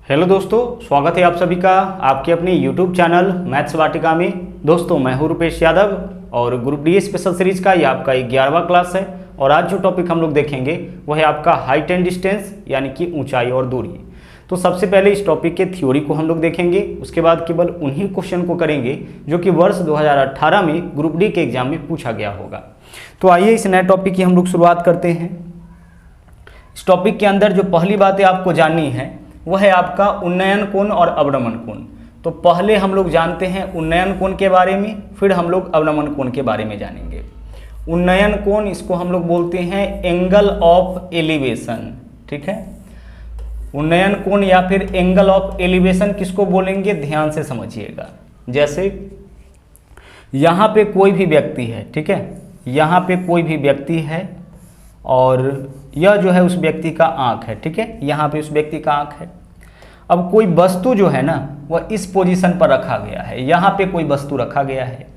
Hello दोस्तों, स्वागत है आप सभी का आपके अपने YouTube चैनल मैथ्स वाटिका में। दोस्तों मैं हूं रुपेश यादव और ग्रुप डी स्पेशल सीरीज का ये आपका 11वां क्लास है। और आज जो टॉपिक हम लोग देखेंगे वह है आपका हाइट एंड डिस्टेंस, यानी कि ऊंचाई और दूरी। तो सबसे पहले इस टॉपिक के थ्योरी को हम लोग देखेंगे, उसके बाद केवल उन्हीं क्वेश्चन को करेंगे जो कि वर्ष 2018 में ग्रुप डी के एग्जाम में पूछा गया होगा। तो आइए इस नए टॉपिक की हम लोग शुरुआत करते हैं। इस टॉपिक के अंदर जो पहली बातें आपको जाननी है वह है आपका उन्नयन कोण और अवनमन कोण। तो पहले हम लोग जानते हैं उन्नयन कोण के बारे में, फिर हम लोग अवनमन कोण के बारे में जानेंगे। उन्नयन कोण, इसको हम लोग बोलते हैं एंगल ऑफ एलिवेशन। ठीक है, उन्नयन कोण या फिर एंगल ऑफ एलिवेशन किसको बोलेंगे, ध्यान से समझिएगा। जैसे यहाँ पे कोई भी व्यक्ति है, ठीक है, यहाँ पे कोई भी व्यक्ति है और यह जो है उस व्यक्ति का आँख है। ठीक है, यहाँ पे उस व्यक्ति का आँख है। अब कोई वस्तु जो है ना वह इस पोजीशन पर रखा गया है, यहाँ पे कोई वस्तु रखा गया है।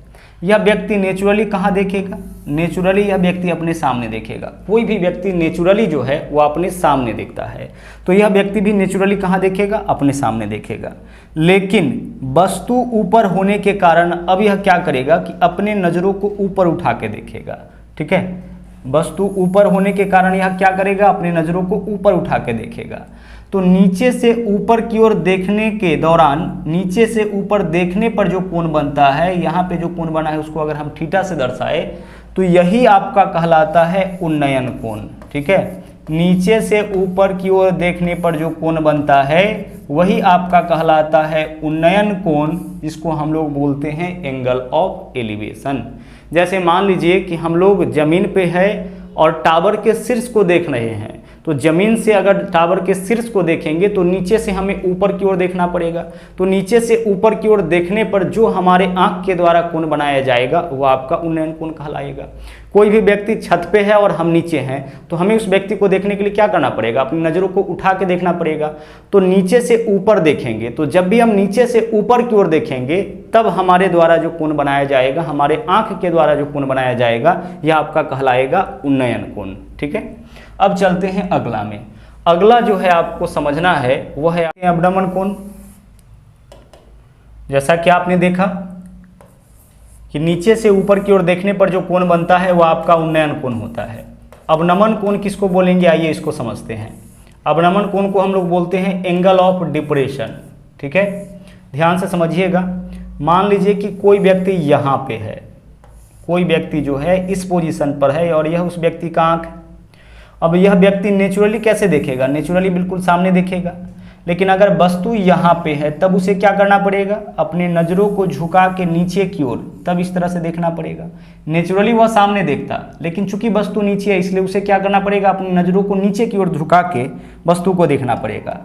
यह व्यक्ति नेचुरली कहाँ देखेगा, नेचुरली यह व्यक्ति अपने सामने देखेगा। कोई भी व्यक्ति नेचुरली जो है वो अपने सामने देखता है, तो यह व्यक्ति भी नेचुरली कहाँ देखेगा, अपने सामने देखेगा। लेकिन वस्तु ऊपर होने के कारण अब यह क्या करेगा कि अपने नज़रों को ऊपर उठा के देखेगा। ठीक है, वस्तु ऊपर होने के कारण यह क्या करेगा, अपनी नज़रों को ऊपर उठा के देखेगा। तो नीचे से ऊपर की ओर देखने के दौरान, नीचे से ऊपर देखने पर जो कोण बनता है, यहाँ पे जो कोण बना है उसको अगर हम थीटा से दर्शाए तो यही आपका कहलाता है उन्नयन कोण। ठीक है, नीचे से ऊपर की ओर देखने पर जो कोण बनता है वही आपका कहलाता है उन्नयन कोण, जिसको हम लोग बोलते हैं एंगल ऑफ एलिवेशन। जैसे मान लीजिए कि हम लोग ज़मीन पे है और टावर के शीर्ष को देख रहे हैं, तो ज़मीन से अगर टावर के शीर्ष को देखेंगे तो नीचे से हमें ऊपर की ओर देखना पड़ेगा। तो नीचे से ऊपर की ओर देखने पर जो हमारे आँख के द्वारा कोण बनाया जाएगा वो आपका उन्नयन कोण कहलाएगा। कोई भी व्यक्ति छत पे है और हम नीचे हैं तो हमें उस व्यक्ति को देखने के लिए क्या करना पड़ेगा, अपनी नज़रों को उठा के देखना पड़ेगा। तो नीचे से ऊपर देखेंगे, तो जब भी हम नीचे से ऊपर की ओर देखेंगे तब हमारे द्वारा जो कोण बनाया जाएगा, हमारे आँख के द्वारा जो कोण बनाया जाएगा, यह आपका कहलाएगा उन्नयन कोण। ठीक है, अब चलते हैं अगला में। अगला जो है आपको समझना है वह है अवनमन कोण। जैसा कि आपने देखा कि नीचे से ऊपर की ओर देखने पर जो कोण बनता है वह आपका उन्नयन कोण होता है। अवनमन कोण किसको बोलेंगे, आइए इसको समझते हैं। अवनमन कोण को हम लोग बोलते हैं एंगल ऑफ डिप्रेशन। ठीक है, ध्यान से समझिएगा। मान लीजिए कि कोई व्यक्ति यहाँ पे है, कोई व्यक्ति जो है इस पोजीशन पर है और यह उस व्यक्ति का आँख है। अब यह व्यक्ति नेचुरली कैसे देखेगा, नेचुरली बिल्कुल सामने देखेगा। लेकिन अगर वस्तु यहाँ पे है तब उसे क्या करना पड़ेगा, अपने नज़रों को झुका के नीचे की ओर, तब इस तरह से देखना पड़ेगा। नेचुरली वह सामने देखता, लेकिन चूंकि वस्तु नीचे है इसलिए उसे क्या करना पड़ेगा, अपनी नज़रों को नीचे की ओर झुका के वस्तु को देखना पड़ेगा।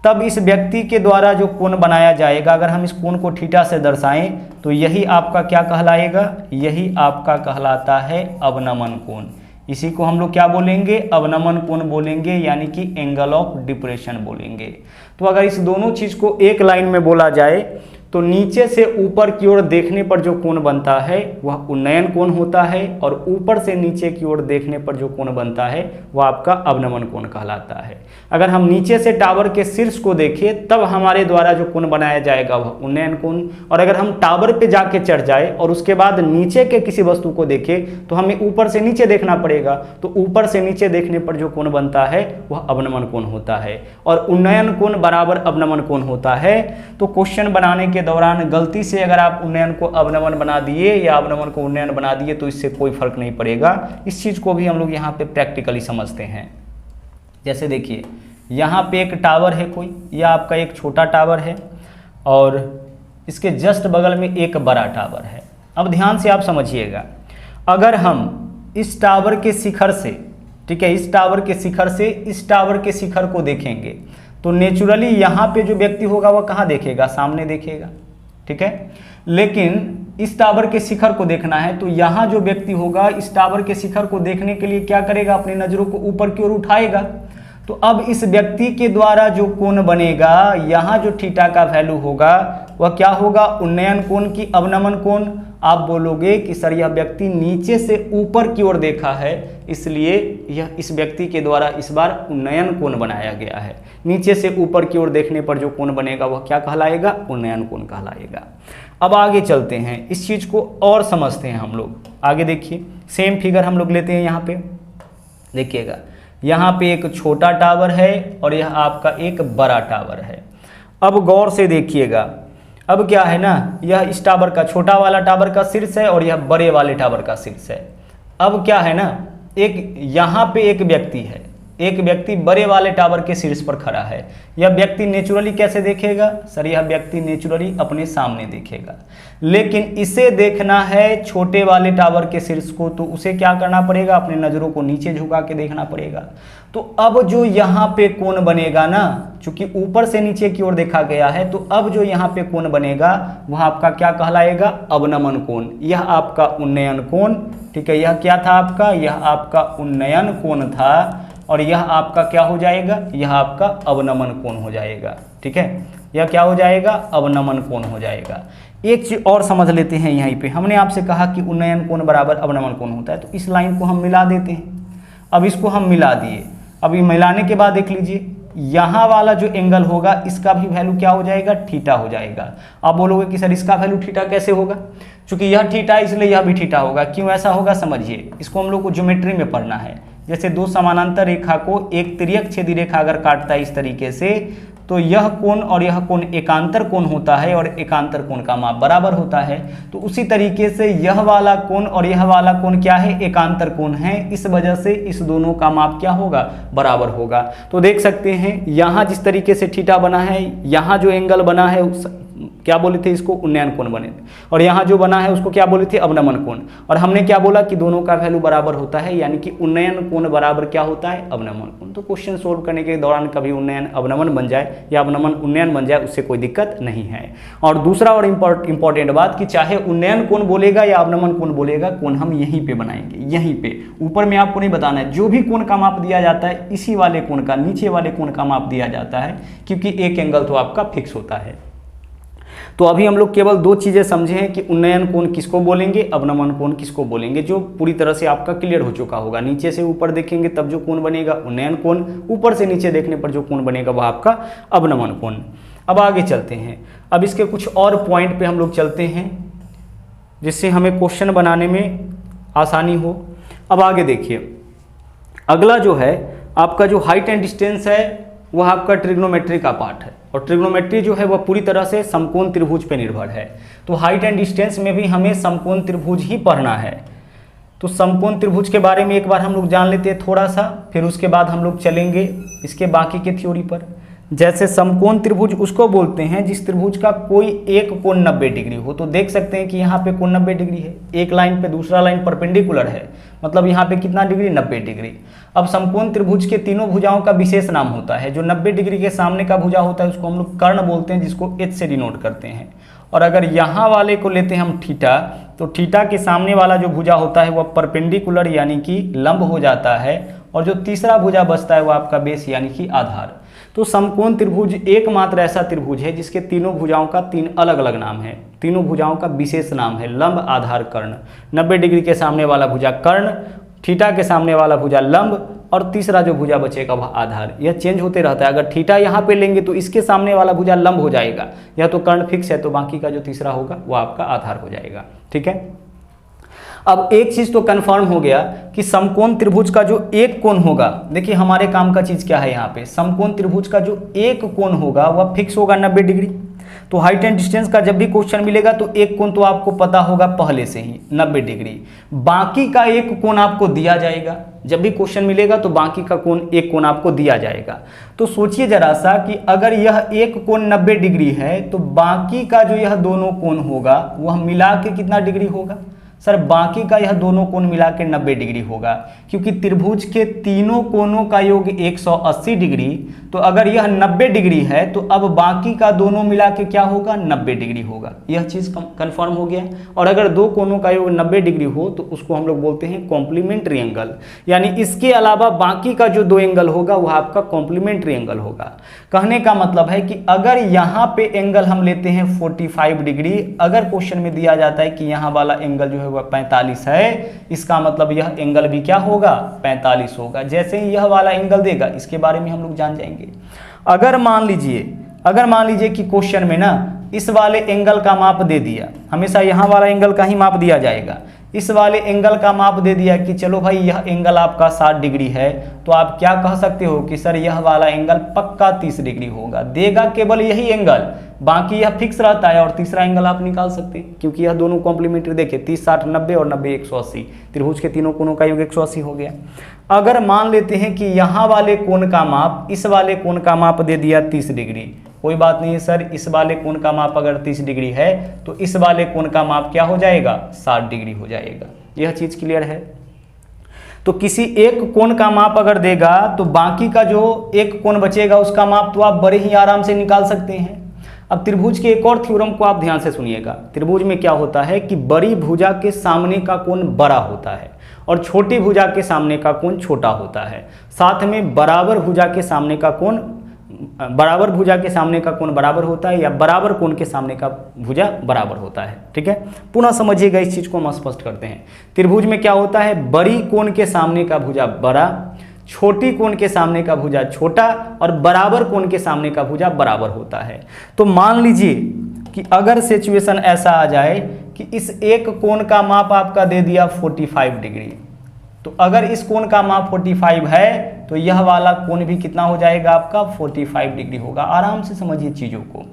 तब इस व्यक्ति के द्वारा जो कोण बनाया जाएगा, अगर हम इस कोण को थीटा से दर्शाएं तो यही आपका क्या कहलाएगा, यही आपका कहलाता है अवनमन कोण। इसी को हम लोग क्या बोलेंगे, अवनमन कोण बोलेंगे, यानी कि एंगल ऑफ डिप्रेशन बोलेंगे। तो अगर इस दोनों चीज़ को एक लाइन में बोला जाए तो नीचे से ऊपर की ओर देखने पर जो कोण बनता है वह उन्नयन कोण होता है, और ऊपर से नीचे की ओर देखने पर जो कोण बनता है वह आपका अवनमन कोण कहलाता है। अगर हम नीचे से टावर के शीर्ष को देखें तब हमारे द्वारा जो कोण बनाया जाएगा वह उन्नयन कोण, और अगर हम टावर पे जाके चढ़ जाए और उसके बाद नीचे के किसी वस्तु को देखें तो हमें ऊपर से नीचे देखना पड़ेगा, तो ऊपर से नीचे देखने पर जो कोण बनता है वह अवनमन कोण होता है। और उन्नयन कोण बराबर अवनमन कोण होता है। तो क्वेश्चन बनाने के दौरान गलती से अगर आप उन्नयन को अवनमन बना दिए या अवनमन को उन्नयन बना दिए तो इससे कोई फर्क नहीं पड़ेगा। इस चीज़ को भी हम लोग यहाँ पे प्रैक्टिकली समझते हैं। जैसे देखिए यहाँ पे एक टावर है कोई, या आपका एक छोटा टावर है और इसके जस्ट बगल में एक बड़ा टावर है। अब ध्यान से आप समझिएगा, अगर हम इस टावर के शिखर से, ठीक है, इस टावर के शिखर से इस टावर के शिखर को देखेंगे तो नेचुरली यहाँ पे जो व्यक्ति होगा वह कहाँ देखेगा, सामने देखेगा। ठीक है, लेकिन इस टावर के शिखर को देखना है तो यहाँ जो व्यक्ति होगा इस टावर के शिखर को देखने के लिए क्या करेगा, अपनी नज़रों को ऊपर की ओर उठाएगा। तो अब इस व्यक्ति के द्वारा जो कोण बनेगा, यहाँ जो थीटा का वैल्यू होगा वह क्या होगा, उन्नयन कोण की अवनमन कोण। आप बोलोगे कि सर यह व्यक्ति नीचे से ऊपर की ओर देखा है, इसलिए यह इस व्यक्ति के द्वारा इस बार उन्नयन कोण बनाया गया है। नीचे से ऊपर की ओर देखने पर जो कोण बनेगा वह क्या कहलाएगा, उन्नयन कोण कहलाएगा। अब आगे चलते हैं, इस चीज को और समझते हैं हम लोग। आगे देखिए, सेम फिगर हम लोग लेते हैं। यहाँ पे देखिएगा, यहाँ पे एक छोटा टावर है और यह आपका एक बड़ा टावर है। अब गौर से देखिएगा, अब क्या है ना, यह इस टावर का, छोटा वाला टावर का शीर्ष है और यह बड़े वाले टावर का शीर्ष है। अब क्या है ना, एक यहाँ पे एक व्यक्ति है, एक व्यक्ति बड़े वाले टावर के शीर्ष पर खड़ा है। यह व्यक्ति नेचुरली कैसे देखेगा सर, यह व्यक्ति नेचुरली अपने सामने देखेगा। लेकिन इसे देखना है छोटे वाले टावर के शीर्ष को, तो उसे क्या करना पड़ेगा, अपने नज़रों को नीचे झुका के देखना पड़ेगा। तो अब जो यहाँ पे कोण बनेगा ना, चूंकि ऊपर से नीचे की ओर देखा गया है, तो अब जो यहाँ पे कोण बनेगा वह आपका क्या कहलाएगा, अवनमन कोण। यह आपका उन्नयन कोण, ठीक है। यह क्या था आपका, यह आपका उन्नयन कोण था और यह आपका क्या हो जाएगा, यह आपका अवनमन कोण हो जाएगा, ठीक है। यह क्या हो जाएगा, अवनमन कोण हो जाएगा। एक चीज और समझ लेते हैं, यहीं पे हमने आपसे कहा कि उन्नयन कोण बराबर अवनमन कोण होता है, तो इस लाइन को हम मिला देते हैं। अब इसको हम मिला दिए, अब ये मिलाने के बाद देख लीजिए, यहाँ वाला जो एंगल होगा इसका भी वैल्यू क्या हो जाएगा, थीटा हो जाएगा। आप बोलोगे कि सर इसका वैल्यू थीटा कैसे होगा, क्योंकि यह थीटा इसलिए यह भी थीटा होगा। क्यों ऐसा होगा समझिए, इसको हम लोग को ज्योमेट्री में पढ़ना है। जैसे दो समानांतर रेखा को एक तिर्यक छेदी रेखा अगर काटता है इस तरीके से, तो यह कोण और यह कोण एकांतर कोण होता है और एकांतर कोण का माप बराबर होता है। तो उसी तरीके से यह वाला कोण और यह वाला कोण क्या है, एकांतर कोण है। इस वजह से इस दोनों का माप क्या होगा, बराबर होगा। तो देख सकते हैं यहाँ जिस तरीके से थीटा बना है, यहाँ जो एंगल बना है क्या बोले थे, इसको उन्नयन कोण बने थे, और यहाँ जो बना है उसको क्या बोले थे, अवनमन कोण। और हमने क्या बोला कि दोनों का वैल्यू बराबर होता है, यानी कि उन्नयन कोण बराबर क्या होता है, अवनमन कोण। तो क्वेश्चन सोल्व करने के दौरान कभी उन्नयन अवनमन बन जाए या अवनमन उन्नयन बन जाए, उससे कोई दिक्कत नहीं है। और दूसरा और इंपॉर्टेंट बात कि चाहे उन्नयन कोण बोलेगा या अवनमन कोण बोलेगा, कोण हम यहीं पे बनाएंगे, यहीं पे। ऊपर में आपको नहीं बताना है, जो भी कोण का माप दिया जाता है इसी वाले कोण का, नीचे वाले कोण का माप दिया जाता है, क्योंकि एक एंगल तो आपका फिक्स होता है। तो अभी हम लोग केवल दो चीजें समझे हैं कि उन्नयन कोण किसको बोलेंगे, अवनमन कोण किसको बोलेंगे, जो पूरी तरह से आपका क्लियर हो चुका होगा। नीचे से ऊपर देखेंगे तब जो कोण बनेगा उन्नयन कोण, ऊपर से नीचे देखने पर जो कोण बनेगा वह आपका अवनमन कोण। अब आगे चलते हैं, अब इसके कुछ और पॉइंट पे हम लोग चलते हैं जिससे हमें क्वेश्चन बनाने में आसानी हो। अब आगे देखिए, अगला जो है आपका जो हाइट एंड डिस्टेंस है वह आपका ट्रिग्नोमेट्री का पार्ट है, और ट्रिग्नोमेट्री जो है वह पूरी तरह से समकोण त्रिभुज पे निर्भर है। तो हाइट एंड डिस्टेंस में भी हमें समकोण त्रिभुज ही पढ़ना है। तो समकोण त्रिभुज के बारे में एक बार हम लोग जान लेते हैं थोड़ा सा, फिर उसके बाद हम लोग चलेंगे इसके बाकी के थ्योरी पर। जैसे समकोण त्रिभुज उसको बोलते हैं जिस त्रिभुज का कोई एक कोण 90 डिग्री हो। तो देख सकते हैं कि यहाँ पे कोण 90 डिग्री है, एक लाइन पे दूसरा लाइन परपेंडिकुलर है, मतलब यहाँ पे कितना डिग्री, 90 डिग्री। अब समकोण त्रिभुज के तीनों भुजाओं का विशेष नाम होता है। जो 90 डिग्री के सामने का भुजा होता है उसको हम लोग कर्ण बोलते हैं, जिसको H से डिनोट करते हैं। और अगर यहाँ वाले को लेते हैं हम थीटा, तो थीटा के सामने वाला जो भुजा होता है वह परपेंडिकुलर यानी कि लंब हो जाता है, और जो तीसरा भुजा बचता है वह आपका बेस यानी कि आधार। तो समकोण त्रिभुज एकमात्र ऐसा त्रिभुज है जिसके तीनों भुजाओं का तीन अलग अलग नाम है, तीनों भुजाओं का विशेष नाम है लंब, आधार, कर्ण। 90 डिग्री के सामने वाला भुजा कर्ण, थीटा के सामने वाला भुजा लंब, और तीसरा जो भुजा बचेगा वह आधार। यह चेंज होते रहता है। अगर थीटा यहाँ पे लेंगे तो इसके सामने वाला भुजा लंब हो जाएगा, या तो कर्ण फिक्स है, तो बाकी का जो तीसरा होगा वह आपका आधार हो जाएगा, ठीक है। अब एक चीज तो कंफर्म हो गया कि समकोण त्रिभुज का जो एक कोण होगा, देखिए हमारे काम का चीज क्या है यहाँ पे, समकोण त्रिभुज का जो एक कोण होगा वह फिक्स होगा 90 डिग्री। तो हाइट एंड डिस्टेंस का जब भी क्वेश्चन मिलेगा तो एक कोण तो आपको पता होगा पहले से ही 90 डिग्री, बाकी का एक कोण आपको दिया जाएगा। जब भी क्वेश्चन मिलेगा तो बाकी का कोण, एक कोण आपको दिया जाएगा। तो सोचिए जरा सा कि अगर यह एक कोण 90 डिग्री है तो बाकी का जो यह दोनों कोण होगा वह मिला के कितना डिग्री होगा। सर बाकी का यह दोनों कोण मिला के 90 डिग्री होगा, क्योंकि त्रिभुज के तीनों कोणों का योग 180 डिग्री, तो अगर यह 90 डिग्री है तो अब बाकी का दोनों मिला के क्या होगा, 90 डिग्री होगा। यह चीज कंफर्म हो गया। और अगर दो कोणों का योग 90 डिग्री हो तो उसको हम लोग बोलते हैं कॉम्प्लीमेंट्री एंगल, यानी इसके अलावा बाकी का जो दो एंगल होगा वह आपका कॉम्प्लीमेंट्री एंगल होगा। कहने का मतलब है कि अगर यहाँ पे एंगल हम लेते हैं 45 डिग्री, अगर क्वेश्चन में दिया जाता है कि यहाँ वाला एंगल जो है वह 45 है, इसका मतलब यह एंगल भी क्या होगा, 45 होगा। जैसे ही यह वाला एंगल देगा इसके बारे में हम लोग जान जाएंगे। अगर मान लीजिए कि क्वेश्चन में ना इस वाले एंगल का माप दे दिया, हमेशा यहाँ वाला एंगल का ही माप दिया जाएगा, इस वाले एंगल का माप दे दिया कि चलो भाई यह एंगल आपका 60 डिग्री है, तो आप क्या कह सकते हो कि सर यह वाला एंगल पक्का 30 डिग्री होगा। देगा केवल यही एंगल, बाकी यह फिक्स रहता है। और तीसरा एंगल आप निकाल सकते हैं, क्योंकि यह दोनों कॉम्प्लीमेंट्री देखिए 30 60 90 और 90 180, त्रिभुज के तीनों कोणों का योग 180 हो गया। अगर मान लेते हैं कि यहाँ वाले कोण का माप इस वाले कोण का माप दे दिया 30 डिग्री, कोई बात नहीं है सर, इस वाले कोण का माप अगर 30 डिग्री है तो इस वाले कोण का माप क्या हो जाएगा, 60 डिग्री हो जाएगा। यह चीज क्लियर है। तो किसी एक कोण का माप अगर देगा तो बाकी का जो एक कोण बचेगा उसका माप तो आप बड़े ही आराम से निकाल सकते हैं। अब त्रिभुज के एक और थ्योरम को आप ध्यान से सुनिएगा। त्रिभुज में क्या होता है कि बड़ी भुजा के सामने का कोण बड़ा होता है और छोटी भुजा के सामने का कोण छोटा होता है। साथ में बराबर भुजा के सामने का कोण बराबर होता है, या बराबर कोण के सामने का भुजा बराबर होता है। ठीक है, पुनः समझिएगा, इस चीज को हम स्पष्ट करते हैं। त्रिभुज में क्या होता है, बड़ी कोण के सामने का भुजा बड़ा, छोटी कोण के सामने का भुजा छोटा और बराबर कोण के सामने का भुजा बराबर होता है। तो मान लीजिए कि अगर सिचुएशन ऐसा आ जाए कि इस एक कोण का माप आपका दे दिया 45 डिग्री, तो अगर इस कोण का माप 45 है तो यह वाला कोण भी कितना हो जाएगा आपका, 45 डिग्री होगा। आराम से समझिए चीजों को।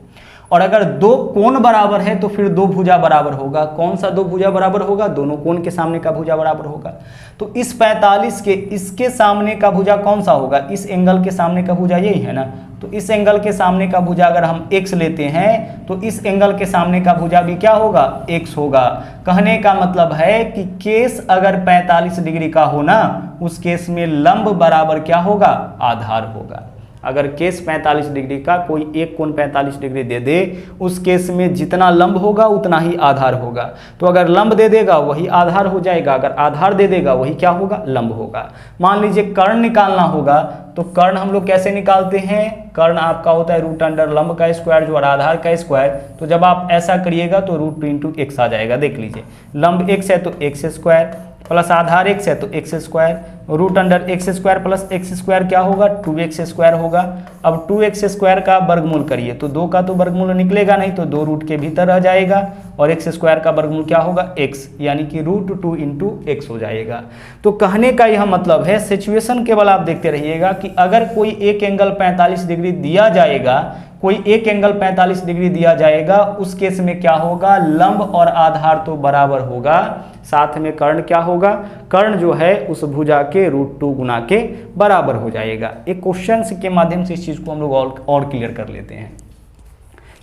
और अगर दो कोण बराबर है तो फिर दो भुजा बराबर होगा। कौन सा दो भुजा बराबर होगा, दोनों कोण के सामने का भुजा बराबर होगा। तो इस 45 के इसके सामने का भुजा कौन सा होगा, इस एंगल के सामने का भुजा यही है ना। तो इस एंगल के सामने का भुजा अगर हम x लेते हैं तो इस एंगल के सामने का भुजा भी क्या होगा, x होगा। कहने का मतलब है कि केस अगर 45 डिग्री का हो ना, उस केस में लंब बराबर क्या होगा, आधार होगा। अगर केस 45 डिग्री का, कोई एक कोण 45 डिग्री दे दे, उस केस में जितना लंब होगा उतना ही आधार होगा। तो अगर लंब दे देगा वही आधार हो जाएगा, अगर आधार दे देगा वही क्या होगा, लंब होगा। मान लीजिए कर्ण निकालना होगा, तो कर्ण हम लोग कैसे निकालते हैं, कर्ण आपका होता है रूट अंडर लंब का स्क्वायर जो आधार का स्क्वायर। तो जब आप ऐसा करिएगा तो रूट 2 इंटू एक्स आ जाएगा। देख लीजिए, लंब x है तो एक्स स्क्वायर प्लस आधार x है तो x square, root under x square plus x square क्या होगा, 2x स्क्वायर होगा। अब 2x स्क्वायर का वर्गमूल करिए तो 2 का तो वर्गमूल निकलेगा नहीं, तो 2 रूट के भीतर रह जाएगा, और एक्स स्क्वायर का वर्गमूल क्या होगा, x, यानी कि रूट 2 इंटू एक्स हो जाएगा। तो कहने का यह मतलब है, सिचुएशन केवल आप देखते रहिएगा कि अगर कोई एक एंगल 45 डिग्री दिया जाएगा, कोई एक एंगल 45 डिग्री दिया जाएगा, उस केस में क्या होगा, लंब और आधार तो बराबर होगा, साथ में कर्ण क्या होगा, कर्ण जो है उस भुजा के रूट 2 गुना के बराबर हो जाएगा। एक क्वेश्चन के माध्यम से इस चीज को हम लोग और क्लियर कर लेते हैं।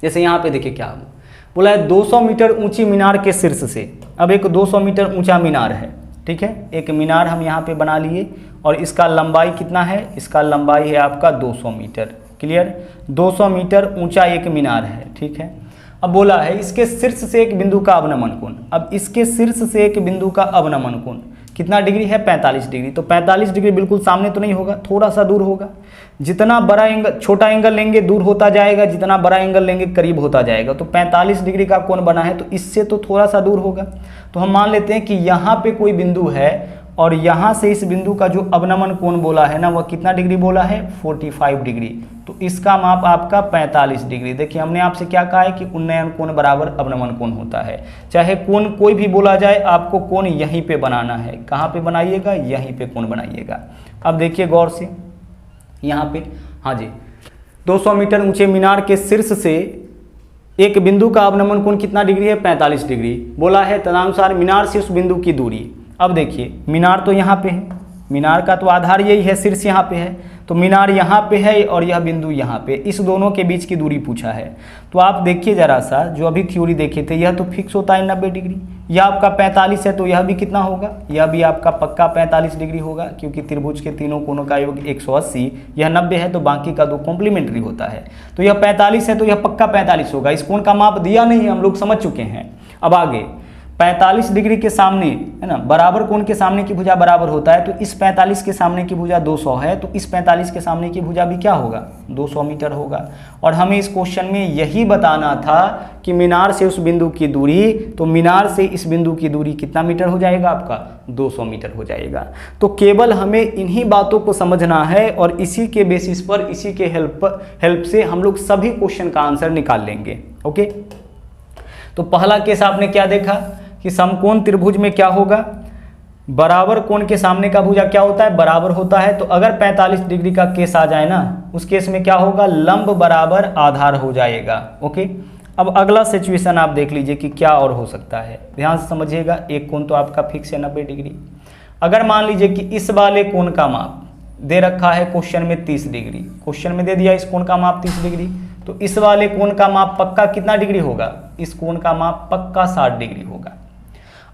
जैसे यहाँ पे देखिए क्या बोला है, 200 मीटर ऊंची मीनार के शीर्ष से। अब एक 200 मीटर ऊंचा मीनार है, ठीक है, एक मीनार हम यहाँ पे बना लिए, और इसका लंबाई कितना है, इसका लंबाई है आपका 200 मीटर। क्लियर, 200 मीटर ऊंचा एक मीनार है, ठीक है। अब बोला है इसके शीर्ष से एक बिंदु का अवनमन कोण। अब इसके शीर्ष से एक बिंदु का अवनमन कोण कितना डिग्री है, 45 डिग्री। तो 45 डिग्री बिल्कुल सामने तो नहीं होगा, थोड़ा सा दूर होगा। जितना बड़ा एंगल, छोटा एंगल लेंगे दूर होता जाएगा, जितना बड़ा एंगल लेंगे करीब होता जाएगा। तो 45 डिग्री का कोण बना है तो इससे तो थोड़ा सा दूर होगा। तो हम मान लेते हैं कि यहाँ पे कोई बिंदु है, और यहाँ से इस बिंदु का जो अवनमन कोण बोला है ना, वह कितना डिग्री बोला है, 45 डिग्री। तो इसका माप आपका 45 डिग्री। देखिए हमने आपसे क्या कहा है कि उन्नयन कोण बराबर अवनमन कोण होता है। चाहे कोण कोई भी बोला जाए, आपको कोण यहीं पे बनाना है। कहाँ पे बनाइएगा, यहीं पे कोण बनाइएगा। अब देखिए गौर से यहाँ पे, हाँ जी, 200 मीटर ऊंचे मीनार के शीर्ष से एक बिंदु का अवनमन कोण कितना डिग्री है, 45 डिग्री बोला है। तदनुसार मीनार से उस बिंदु की दूरी। अब देखिए मीनार तो यहाँ पे है, मीनार का तो आधार यही है, शीर्ष यहाँ पे है, तो मीनार यहाँ पे है और यह बिंदु यहाँ पे, इस दोनों के बीच की दूरी पूछा है। तो आप देखिए ज़रा सा, जो अभी थ्योरी देखे थे, यह तो फिक्स होता है 90 डिग्री, यह आपका 45 है, तो यह भी कितना होगा, यह भी आपका पक्का 45 डिग्री होगा, क्योंकि त्रिभुज के तीनों कोणों का योग 180, यह 90 है, तो बाकी का 2 कॉम्प्लीमेंट्री होता है। तो यह 45 है, तो यह पक्का 45 होगा। इस कोण का माप दिया नहीं है, हम लोग समझ चुके हैं। अब आगे 45 डिग्री के सामने है ना, बराबर कोण के सामने की भुजा बराबर होता है, तो इस 45 के सामने की भुजा 200 है, तो इस 45 के सामने की भुजा भी क्या होगा, 200 मीटर होगा। और हमें इस क्वेश्चन में यही बताना था कि मीनार से उस बिंदु की दूरी, तो मीनार से इस बिंदु की दूरी कितना मीटर हो जाएगा आपका, 200 मीटर हो जाएगा। तो केवल हमें इन्हीं बातों को समझना है और इसी के बेसिस पर, इसी के हेल्प से हम लोग सभी क्वेश्चन का आंसर निकाल लेंगे। ओके, तो पहला केस आपने क्या देखा कि समकोण त्रिभुज में क्या होगा, बराबर कोण के सामने का भुजा क्या होता है, बराबर होता है। तो अगर 45 डिग्री का केस आ जाए ना, उस केस में क्या होगा, लंब बराबर आधार हो जाएगा। ओके, अब अगला सिचुएशन आप देख लीजिए कि क्या और हो सकता है, ध्यान से समझिएगा। एक कोण तो आपका फिक्स है 90 डिग्री। अगर मान लीजिए कि इस वाले कोण का माप दे रखा है क्वेश्चन में 30 डिग्री, क्वेश्चन में दे दिया इस कोण का माप 30 डिग्री, तो इस वाले कोण का माप पक्का कितना डिग्री होगा, इस कोण का माप पक्का 60 डिग्री होगा।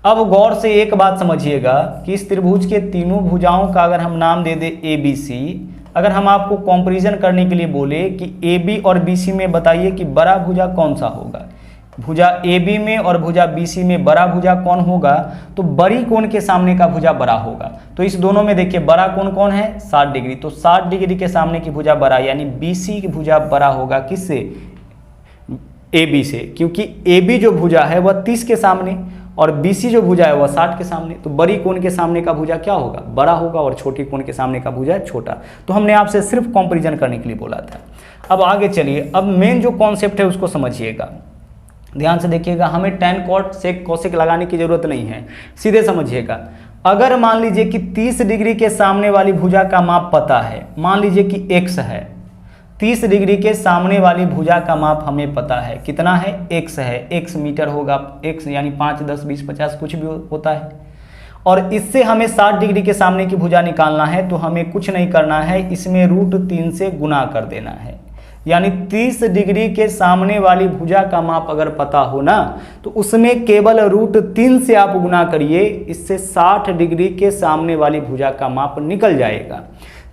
अब गौर से एक बात समझिएगा कि इस त्रिभुज के तीनों भुजाओं का अगर हम नाम दे दे ABC, अगर हम आपको कंपैरिजन करने के लिए बोले कि AB और BC में बताइए कि बड़ा भुजा कौन सा होगा, भुजा AB में और भुजा BC में बड़ा भुजा कौन होगा, तो बड़ी कोण के सामने का भुजा बड़ा होगा। तो इस दोनों में देखिए बड़ा कोण कौन है, 60 डिग्री, तो 60 डिग्री के सामने की भुजा बड़ा, यानी BC की भुजा बड़ा होगा किससे, AB से, क्योंकि AB जो भुजा है वह 30 के सामने और BC जो भुजा है वह 60 के सामने। तो बड़ी कोण के सामने का भुजा क्या होगा, बड़ा होगा, और छोटी कोण के सामने का भुजा छोटा। तो हमने आपसे सिर्फ कंपैरिजन करने के लिए बोला था। अब आगे चलिए, अब मेन जो कॉन्सेप्ट है उसको समझिएगा, ध्यान से देखिएगा। हमें tan cot sec cosec लगाने की जरूरत नहीं है, सीधे समझिएगा। अगर मान लीजिए कि 30 डिग्री के सामने वाली भुजा का माप पता है, मान लीजिए कि x है, 30 डिग्री के सामने वाली भुजा का माप हमें पता है, कितना है, x है, x मीटर होगा, x यानी 5, 10, 20, 50 कुछ भी होता है। और इससे हमें 60 डिग्री के सामने की भुजा निकालना है, तो हमें कुछ नहीं करना है, इसमें √3 से गुना कर देना है। यानी 30 डिग्री के सामने वाली भुजा का माप अगर पता हो ना, तो उसमें केवल √3 से आप गुना करिए, इससे 60 डिग्री के सामने वाली भुजा का माप निकल जाएगा।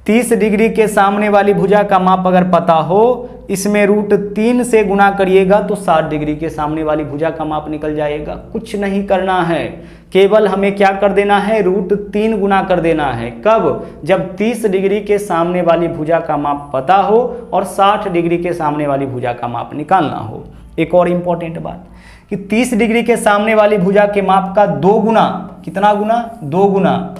30 डिग्री के सामने वाली भुजा का माप अगर पता हो, इसमें √3 से गुना करिएगा तो 60 डिग्री के सामने वाली भुजा का माप निकल जाएगा। कुछ नहीं करना है, केवल हमें क्या कर देना है, √3 गुना कर देना है। कब, जब 30 डिग्री के सामने वाली भुजा का माप पता हो और 60 डिग्री के सामने वाली भुजा का माप निकालना हो। एक और इम्पॉर्टेंट बात कि 30 डिग्री के सामने वाली भुजा के माप का 2 गुना, कितना गुना, 2 गुना,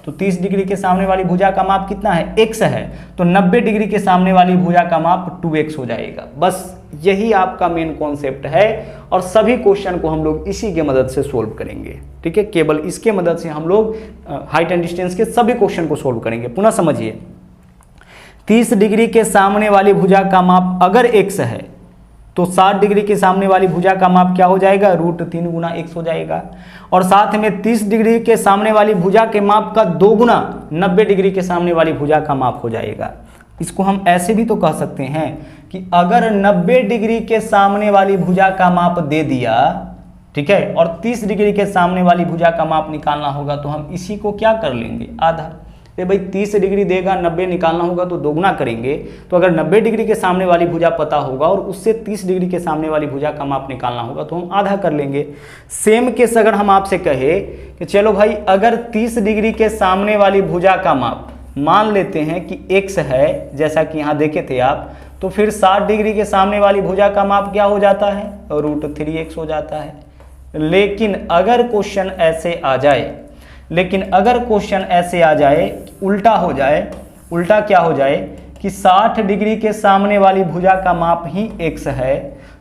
तो 30 डिग्री के सामने वाली भुजा का माप कितना है, x है, तो 90 डिग्री के सामने वाली भुजा का माप 2x हो जाएगा। बस यही आपका मेन कॉन्सेप्ट है और सभी क्वेश्चन को हम लोग इसी के मदद से सोल्व करेंगे। ठीक है, केवल इसके मदद से हम लोग हाइट एंड डिस्टेंस के सभी क्वेश्चन को सोल्व करेंगे। पुनः समझिए, 30 डिग्री के सामने वाली भुजा का माप अगर x है, तो 60 डिग्री के सामने वाली भुजा का माप क्या हो जाएगा, √3 गुना x हो जाएगा। और साथ में 30 डिग्री के सामने वाली भुजा के माप का 2 गुना 90 डिग्री के सामने वाली भुजा का माप हो जाएगा। इसको हम ऐसे भी तो कह सकते हैं कि अगर 90 डिग्री के सामने वाली भुजा का माप दे दिया, ठीक है, और 30 डिग्री के सामने वाली भुजा का माप निकालना होगा, तो हम इसी को क्या कर लेंगे, आधा। तो भाई 30 डिग्री देगा, 90 निकालना होगा तो दोगुना करेंगे। तो अगर 90 डिग्री के सामने वाली भुजा पता होगा और उससे 30 डिग्री के सामने वाली भुजा का माप निकालना होगा, तो हम आधा कर लेंगे। सेम केस अगर हम आपसे कहे कि चलो भाई अगर 30 डिग्री के सामने वाली भुजा का माप मान लेते हैं कि x है, जैसा कि यहाँ देखे थे आप, तो फिर 60 डिग्री के सामने वाली भुजा का माप क्या हो जाता है, √3x हो जाता है। लेकिन अगर क्वेश्चन ऐसे आ जाए, उल्टा हो जाए, उल्टा क्या हो जाए कि 60 डिग्री के सामने वाली भुजा का माप ही x है,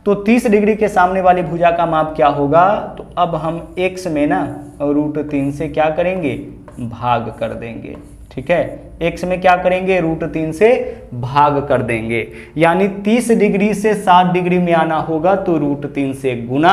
तो 30 डिग्री के सामने वाली भुजा का माप क्या होगा, तो अब हम x में ना √3 से क्या करेंगे, भाग कर देंगे। ठीक है, x में क्या करेंगे, √3 से भाग कर देंगे, यानी 30 डिग्री से 60 डिग्री में आना होगा तो √3 से गुना,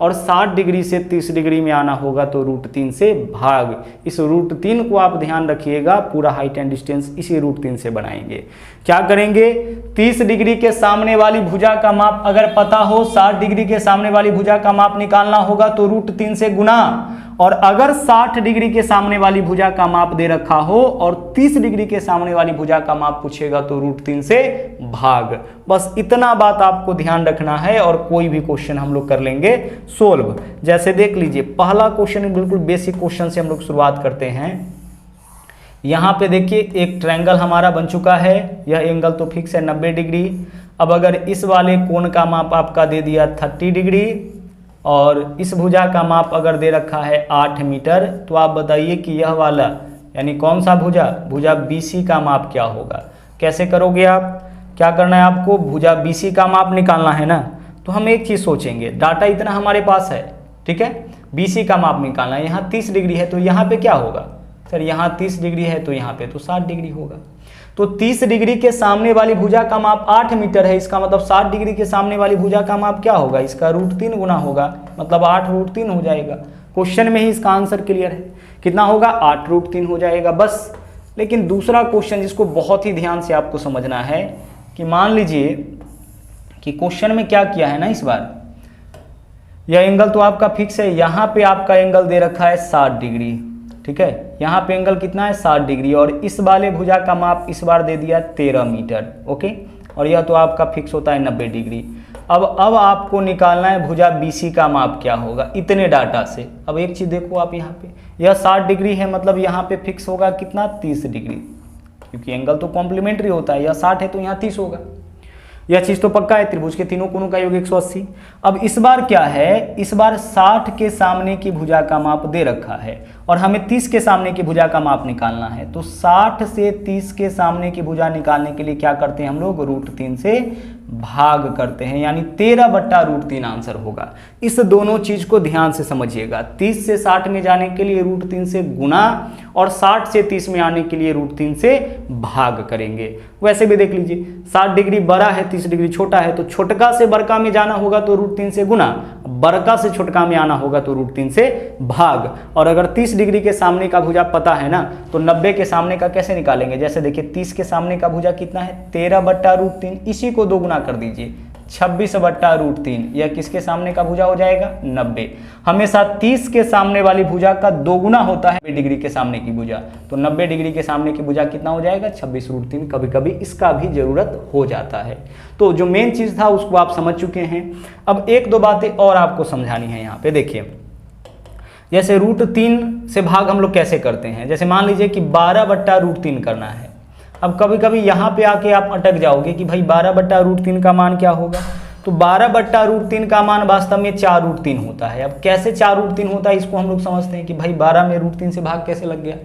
और 60 डिग्री से 30 डिग्री में आना होगा तो √3 से भाग। इस √3 को आप ध्यान रखिएगा, पूरा हाइट एंड डिस्टेंस इसी √3 से बनाएंगे। क्या करेंगे, 30 डिग्री के सामने वाली भुजा का माप अगर पता हो, 60 डिग्री के सामने वाली भुजा का माप निकालना होगा तो √3 से गुना, और अगर 60 डिग्री के सामने वाली भुजा का माप दे रखा हो और 30 डिग्री के सामने वाली भुजा का माप पूछेगा तो √3 से भाग। बस इतना बात आपको ध्यान रखना है और कोई भी क्वेश्चन हम लोग कर लेंगे सोल्व। जैसे देख लीजिए, पहला क्वेश्चन बिल्कुल बेसिक क्वेश्चन से हम लोग शुरुआत करते हैं। यहाँ पे देखिए एक ट्रायंगल हमारा बन चुका है, यह एंगल तो फिक्स है 90 डिग्री। अब अगर इस वाले कोण का माप आपका दे दिया 30 डिग्री और इस भुजा का माप अगर दे रखा है 8 मीटर, तो आप बताइए कि यह वाला यानी कौन सा भुजा, भुजा BC का माप क्या होगा। कैसे करोगे आप, क्या करना है आपको, भुजा BC का माप निकालना है ना। तो हम एक चीज़ सोचेंगे, डाटा इतना हमारे पास है, ठीक है, BC का माप निकालना है। यहाँ 30 डिग्री है तो यहाँ पे क्या होगा, सर यहाँ 30 डिग्री है तो यहाँ पे तो 60 डिग्री होगा। तो 30 डिग्री के सामने वाली भुजा का माप 8 मीटर है, इसका मतलब 60 डिग्री के सामने वाली भुजा का माप क्या होगा, इसका √3 गुना होगा, मतलब 8 √3 हो जाएगा। क्वेश्चन में ही इसका आंसर क्लियर है, कितना होगा, 8 √3 हो जाएगा बस। लेकिन दूसरा क्वेश्चन जिसको बहुत ही ध्यान से आपको समझना है कि मान लीजिए कि क्वेश्चन में क्या किया है ना, इस बार यह एंगल तो आपका फिक्स है, यहाँ पे आपका एंगल दे रखा है 60 डिग्री, ठीक है, यहाँ पे एंगल कितना है 60 डिग्री, और इस वाले भुजा का माप इस बार दे दिया 13 मीटर, ओके, और यह तो आपका फिक्स होता है 90 डिग्री। अब आपको निकालना है भुजा BC का माप क्या होगा इतने डाटा से। अब एक चीज़ देखो आप, यहाँ पे यह 60 डिग्री है, मतलब यहाँ पे फिक्स होगा कितना, 30 डिग्री, क्योंकि एंगल तो कॉम्प्लीमेंट्री होता है, यह 60 है तो यहाँ 30 होगा। यह चीज़ तो पक्का है, त्रिभुज के तीनों कोणों का योग 180। अब इस बार क्या है, इस बार 60 के सामने की भुजा का माप दे रखा है और हमें 30 के सामने की भुजा का माप निकालना है। तो 60 से 30 के सामने की भुजा निकालने के लिए क्या करते हैं हम लोग, √3 से भाग करते हैं, यानी 13/√3 आंसर होगा। इस दोनों चीज को ध्यान से समझिएगा, 30 से 60 में जाने के लिए √3 से गुना और 60 से 30 में आने के लिए √3 से भाग करेंगे। वैसे भी देख लीजिए, 60 डिग्री बड़ा है, 30 डिग्री छोटा है, तो छोटका से बड़का में जाना होगा तो √3 से गुना, बड़का से छोटका में आना होगा तो √3 से भाग। और अगर 30 डिग्री के सामने का भुजा पता है ना, तो 90 के सामने का कैसे निकालेंगे, जैसे देखिए 30 के सामने का भुजा कितना है, 13/√3, इसी को 2 गुना कर दीजिए, 26/√3, यह किसके सामने का भुजा हो जाएगा, 90। हमेशा 30 के सामने वाली भुजा का 2 गुना होता है 90 डिग्री के सामने की भुजा, तो 90 डिग्री के सामने की भुजा कितना हो जाएगा, 26√3। कभी कभी इसका भी जरूरत हो जाता है। तो जो मेन चीज था उसको आप समझ चुके हैं। अब 1-2 बातें और आपको समझानी है। यहाँ पे देखिए, जैसे √3 से भाग हम लोग कैसे करते हैं, जैसे मान लीजिए कि 12/√3 करना है। अब कभी कभी यहाँ पे आके आप अटक जाओगे कि भाई 12/√3 का मान क्या होगा, तो 12/√3 का मान वास्तव में 4√3 होता है। अब कैसे 4√3 होता है इसको हम लोग समझते हैं कि भाई 12 में √3 से भाग कैसे लग गया।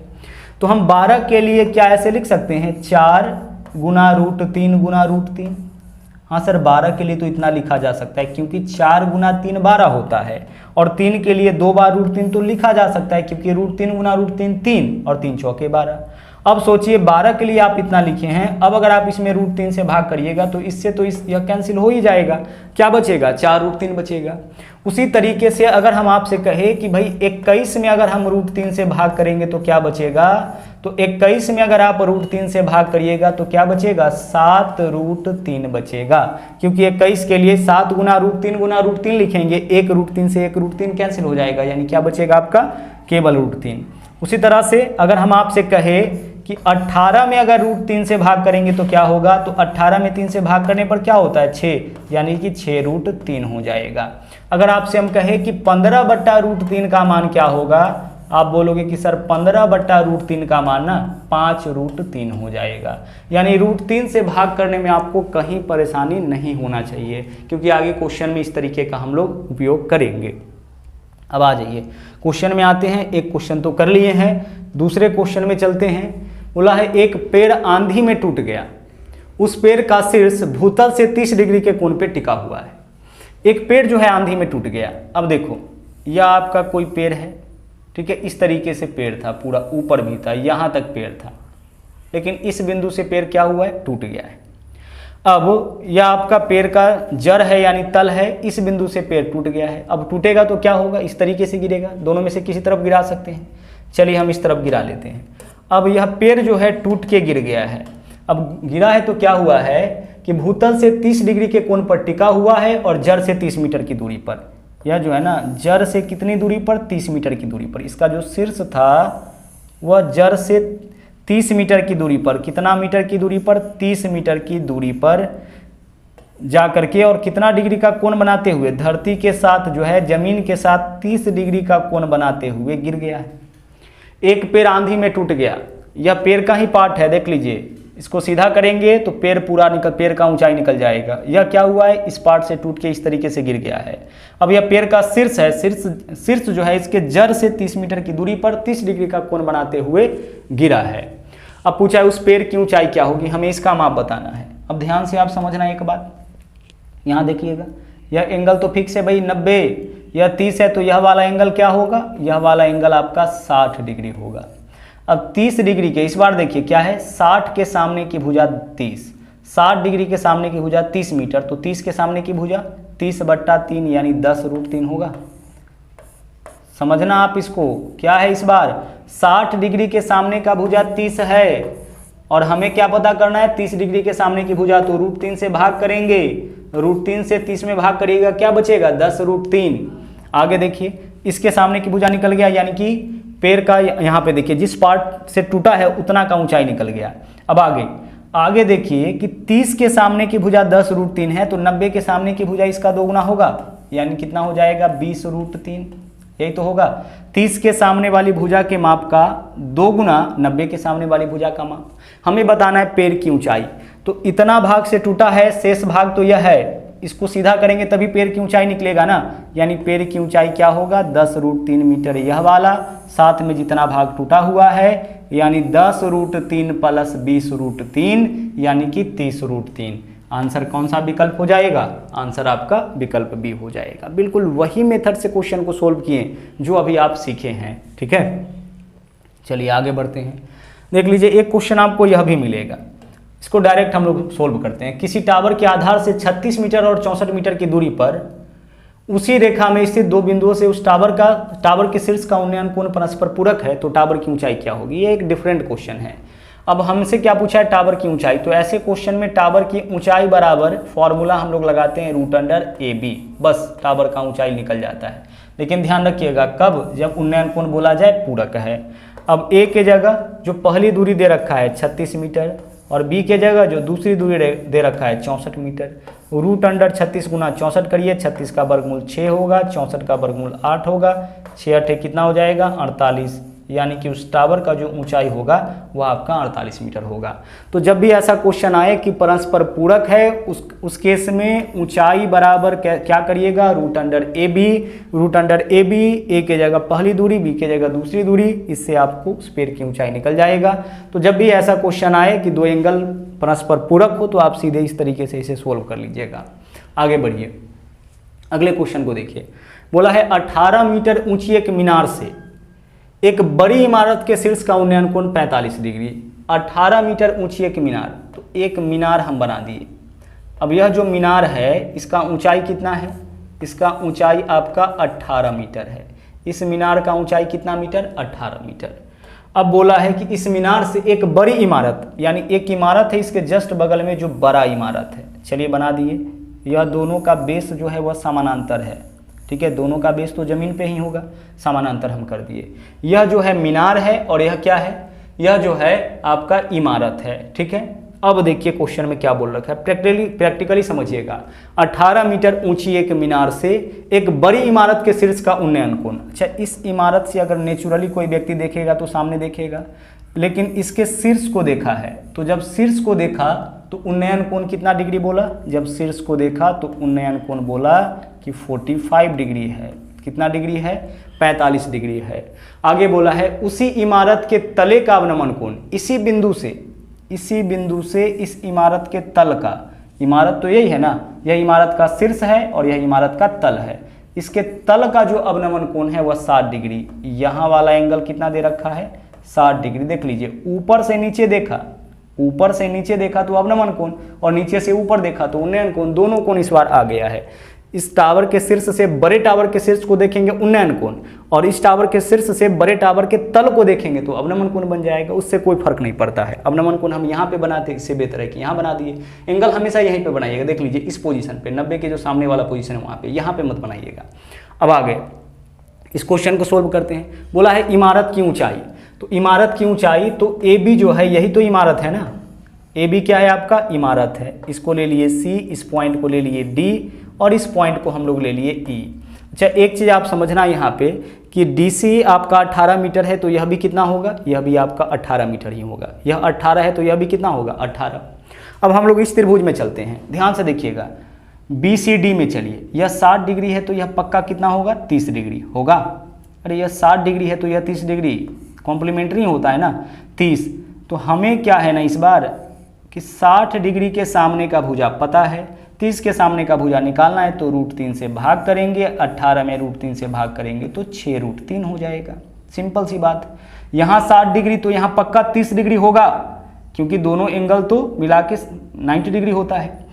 तो हम 12 के लिए क्या ऐसे लिख सकते हैं, 4 गुना √3 गुना √3। हाँ सर, 12 के लिए तो इतना लिखा जा सकता है क्योंकि 4 गुना 3 12 होता है, और 3 के लिए 2 बार √3 तो लिखा जा सकता है क्योंकि √3 गुना √3 3 और 3 चौके 12। अब सोचिए 12 के लिए आप इतना लिखे हैं, अब अगर आप इसमें √3 से भाग करिएगा तो इससे तो यह कैंसिल हो ही जाएगा, क्या बचेगा, 4√3 बचेगा। उसी तरीके से अगर हम आपसे कहे कि भाई 21 में अगर हम √3 से भाग करेंगे तो क्या बचेगा, तो 21 में अगर आप √3 से भाग करिएगा तो क्या बचेगा, 7√3 बचेगा, क्योंकि 21 के लिए 7 गुना √3 लिखेंगे, 1 √3 से 1 √3 कैंसिल हो जाएगा, यानी क्या बचेगा आपका, केवल √3। उसी तरह से अगर हम आपसे कहे कि 18 में अगर √3 से भाग करेंगे तो क्या होगा, तो 18 में 3 से भाग करने पर क्या होता है, 6, यानी कि 6√3 हो जाएगा। अगर आपसे हम कहे कि 15/√3 का मान क्या होगा, आप बोलोगे कि सर 15/√3 का मान ना 5√3 हो जाएगा। यानी √3 से भाग करने में आपको कहीं परेशानी नहीं होना चाहिए, क्योंकि आगे क्वेश्चन में इस तरीके का हम लोग उपयोग करेंगे। अब आ जाइए क्वेश्चन में आते हैं। एक क्वेश्चन तो कर लिए हैं, दूसरे क्वेश्चन में चलते हैं। बोला है एक पेड़ आंधी में टूट गया, उस पेड़ का शीर्ष भूतल से 30 डिग्री के कोण पे टिका हुआ है। एक पेड़ जो है आंधी में टूट गया। अब देखो, यह आपका कोई पेड़ है, ठीक है, इस तरीके से पेड़ था, पूरा ऊपर भी था, यहाँ तक पेड़ था, लेकिन इस बिंदु से पैर क्या हुआ है, टूट गया है। अब यह आपका पैर का जड़ है यानी तल है, इस बिंदु से पैर टूट गया है। अब टूटेगा तो क्या होगा, इस तरीके से गिरेगा। दोनों में से किसी तरफ गिरा सकते हैं, चलिए हम इस तरफ गिरा लेते हैं। अब यह पैर जो है टूट के गिर गया है। अब गिरा है तो क्या हुआ है कि भूतल से 30 डिग्री के कोण पर टिका हुआ है और जड़ से 30 मीटर की दूरी पर। यह जो है ना, जड़ से कितनी दूरी पर, 30 मीटर की दूरी पर। इसका जो शीर्ष था वह जड़ से 30 मीटर की दूरी पर, कितना मीटर की दूरी पर, 30 मीटर की दूरी पर जा करके और कितना डिग्री का कोण बनाते हुए, धरती के साथ जो है जमीन के साथ 30 डिग्री का कोण बनाते हुए गिर गया है। एक पैर आंधी में टूट गया, यह पैर का ही पार्ट है, देख लीजिए। इसको सीधा करेंगे तो पैर पूरा निकल, पैर का ऊंचाई निकल जाएगा। यह क्या हुआ है, इस पार्ट से टूट के इस तरीके से गिर गया है। अब यह पैर का शीर्ष है, शीर्ष जो है इसके जड़ से 30 मीटर की दूरी पर 30 डिग्री का कोण बनाते हुए गिरा है। अब पूछा है उस पैर की ऊंचाई क्या होगी, हमें इसका माप बताना है। अब ध्यान से आप समझना एक बात, यहाँ देखिएगा, यह एंगल तो फिक्स है भाई 90, यह 30 है, तो यह वाला एंगल क्या होगा, यह वाला एंगल आपका 60 डिग्री होगा। अब 30 डिग्री के इस बार देखिए क्या है, 60 के सामने की भुजा 30, 60 डिग्री के सामने की भुजा 30 मीटर, तो 30 के सामने की भुजा 30/3 यानी 10√3 होगा। समझना आप इसको, क्या है इस बार 60 डिग्री के सामने का भुजा 30 है और हमें क्या पता करना है, 30 डिग्री के सामने की भुजा, तो √3 से भाग करेंगे, √3 से 30 में भाग करिएगा, क्या बचेगा 10√3। आगे देखिए इसके सामने की भुजा निकल गया, यानी कि पैर का यहाँ पे देखिए जिस पार्ट से टूटा है उतना का ऊंचाई निकल गया। अब आगे देखिए कि 30 के सामने की भुजा 10√3 है, तो 90 के सामने की भुजा इसका 2 गुना होगा, यानी कितना हो जाएगा 20√3, यही तो होगा। 30 के सामने वाली भुजा के माप का 2 गुना 90 के सामने वाली भुजा का माप। हमें बताना है पैर की ऊंचाई, तो इतना भाग से टूटा है, शेष भाग तो यह है, इसको सीधा करेंगे तभी पैर की ऊंचाई निकलेगा ना, यानी पैर की ऊंचाई क्या होगा 10√3 मीटर यह वाला, साथ में जितना भाग टूटा हुआ है यानी 10√3 प्लस 20√3 यानी कि 30√3। आंसर कौन सा विकल्प हो जाएगा, आंसर आपका विकल्प बी हो जाएगा। बिल्कुल वही मेथड से क्वेश्चन को सोल्व किए जो अभी आप सीखे हैं, ठीक है। चलिए आगे बढ़ते हैं, देख लीजिए एक क्वेश्चन आपको यह भी मिलेगा, इसको डायरेक्ट हम लोग सोल्व करते हैं। किसी टावर के आधार से 36 मीटर और 64 मीटर की दूरी पर उसी रेखा में स्थित 2 बिंदुओं से उस टावर के शीर्ष का उन्नयन कोण परस्पर पूरक है, तो टावर की ऊंचाई क्या होगी। ये एक डिफरेंट क्वेश्चन है। अब हमसे क्या पूछा है, टावर की ऊंचाई, तो ऐसे क्वेश्चन में टावर की ऊंचाई बराबर फॉर्मूला हम लोग लगाते हैं √AB, बस टावर का ऊंचाई निकल जाता है। लेकिन ध्यान रखिएगा कब, जब उन्नयन कोण बोला जाए पूरक है। अब ए के जगह जो पहली दूरी दे रखा है 36 मीटर और बी के जगह जो दूसरी दूरी दे रखा है 64 मीटर, √36 गुना 64 करिए, 36 का वर्गमूल 6 होगा, 64 का वर्गमूल 8 होगा, 6 8 कितना हो जाएगा 48, यानी कि उस टावर का जो ऊंचाई होगा वह आपका 48 मीटर होगा। तो जब भी ऐसा क्वेश्चन आए कि परस्पर पूरक है, उस केस में ऊंचाई बराबर क्या करिएगा √AB, √AB ए के जगह पहली दूरी, बी के जगह दूसरी दूरी, इससे आपको उस पैर की ऊंचाई निकल जाएगा। तो जब भी ऐसा क्वेश्चन आए कि 2 एंगल परस्पर पूरक हो तो आप सीधे इस तरीके से इसे सोल्व कर लीजिएगा। आगे बढ़िए, अगले क्वेश्चन को देखिए, बोला है 18 मीटर ऊंची एक मीनार से एक बड़ी इमारत के शीर्ष का उन्नयन कोण 45 डिग्री। 18 मीटर ऊंची एक मीनार, तो एक मीनार हम बना दिए। अब यह जो मीनार है इसका ऊंचाई कितना है, इसका ऊंचाई आपका 18 मीटर है। इस मीनार का ऊंचाई कितना मीटर, 18 मीटर। अब बोला है कि इस मीनार से एक बड़ी इमारत, यानी एक इमारत है इसके जस्ट बगल में जो बड़ा इमारत है, चलिए बना दिए। यह दोनों का बेस जो है वह समानांतर है, ठीक है, दोनों का बेस तो जमीन पे ही होगा, समानांतर हम कर दिए। यह जो है मीनार है और यह क्या है, यह जो है आपका इमारत है, ठीक है। अब देखिए क्वेश्चन में क्या बोल रखा है, प्रैक्टिकली समझिएगा। 18 मीटर ऊंची एक मीनार से एक बड़ी इमारत के शीर्ष का उन्नयन कोण। अच्छा, इस इमारत से अगर नेचुरली कोई व्यक्ति देखेगा तो सामने देखेगा, लेकिन इसके शीर्ष को देखा है, तो जब शीर्ष को देखा तो उन्नयन कोण कितना डिग्री बोला, जब शीर्ष को देखा तो उन्नयन कोण बोला कि 45 डिग्री है। कितना डिग्री है, 45 डिग्री है। आगे बोला है उसी इमारत के तले का अवनमन कोण, इसी बिंदु से इस इमारत के तल का, इमारत तो यही है ना, यह इमारत का शीर्ष है और यह इमारत का तल है, इसके तल का जो अवनमन कोण है वह 60 डिग्री। यहाँ वाला एंगल कितना दे रखा है, 60 डिग्री। देख लीजिए ऊपर से नीचे देखा ऊपर से नीचे देखा तो अवनमन कोण, और नीचे से ऊपर देखा तो उन्नयन कोण, दोनों कोण इस बार आ गया है। इस टावर के शीर्ष से बड़े टावर के शीर्ष को देखेंगे उन्नयन कोण, और इस टावर के शीर्ष से बड़े टावर के तल को देखेंगे तो अवनमन कोण बन जाएगा। उससे कोई फर्क नहीं पड़ता है। अवनमन कोण हम यहाँ पे बनाते, इससे बेहतर है कि यहाँ बना दिए। एंगल हमेशा यहीं पे बनाइएगा, देख लीजिए इस पोजीशन पे, 90 के जो सामने वाला पोजीशन है वहाँ पे, यहाँ पे मत बनाइएगा। अब आगे इस क्वेश्चन को सोल्व करते हैं। बोला है इमारत की ऊंचाई, तो इमारत की ऊंचाई तो ए बी जो है यही तो इमारत है ना। ए बी क्या है आपका, इमारत है। इसको ले लिए सी, इस पॉइंट को ले लिए डी, और इस पॉइंट को हम लोग ले लिए ई। अच्छा एक चीज़ आप समझना यहाँ पे कि डी सी आपका 18 मीटर है, तो यह भी कितना होगा, यह भी आपका 18 मीटर ही होगा। यह 18 है तो यह भी कितना होगा, 18। अब हम लोग इस त्रिभुज में चलते हैं, ध्यान से देखिएगा। बी सी डी में चलिए, यह 60 डिग्री है तो यह पक्का कितना होगा, 30 डिग्री होगा। अरे यह 60 डिग्री है तो यह 30 डिग्री, कॉम्प्लीमेंट्री होता है ना 30। तो हमें क्या है ना इस बार कि 60 डिग्री के सामने का भुजा पता है, 30 के सामने का भुजा निकालना है, तो √3 से भाग करेंगे, 18 में √3 से भाग करेंगे तो 6√3 हो जाएगा। सिंपल सी बात। यहाँ 60 डिग्री तो यहाँ पक्का 30 डिग्री होगा, क्योंकि दोनों एंगल तो मिला के 90 डिग्री होता है।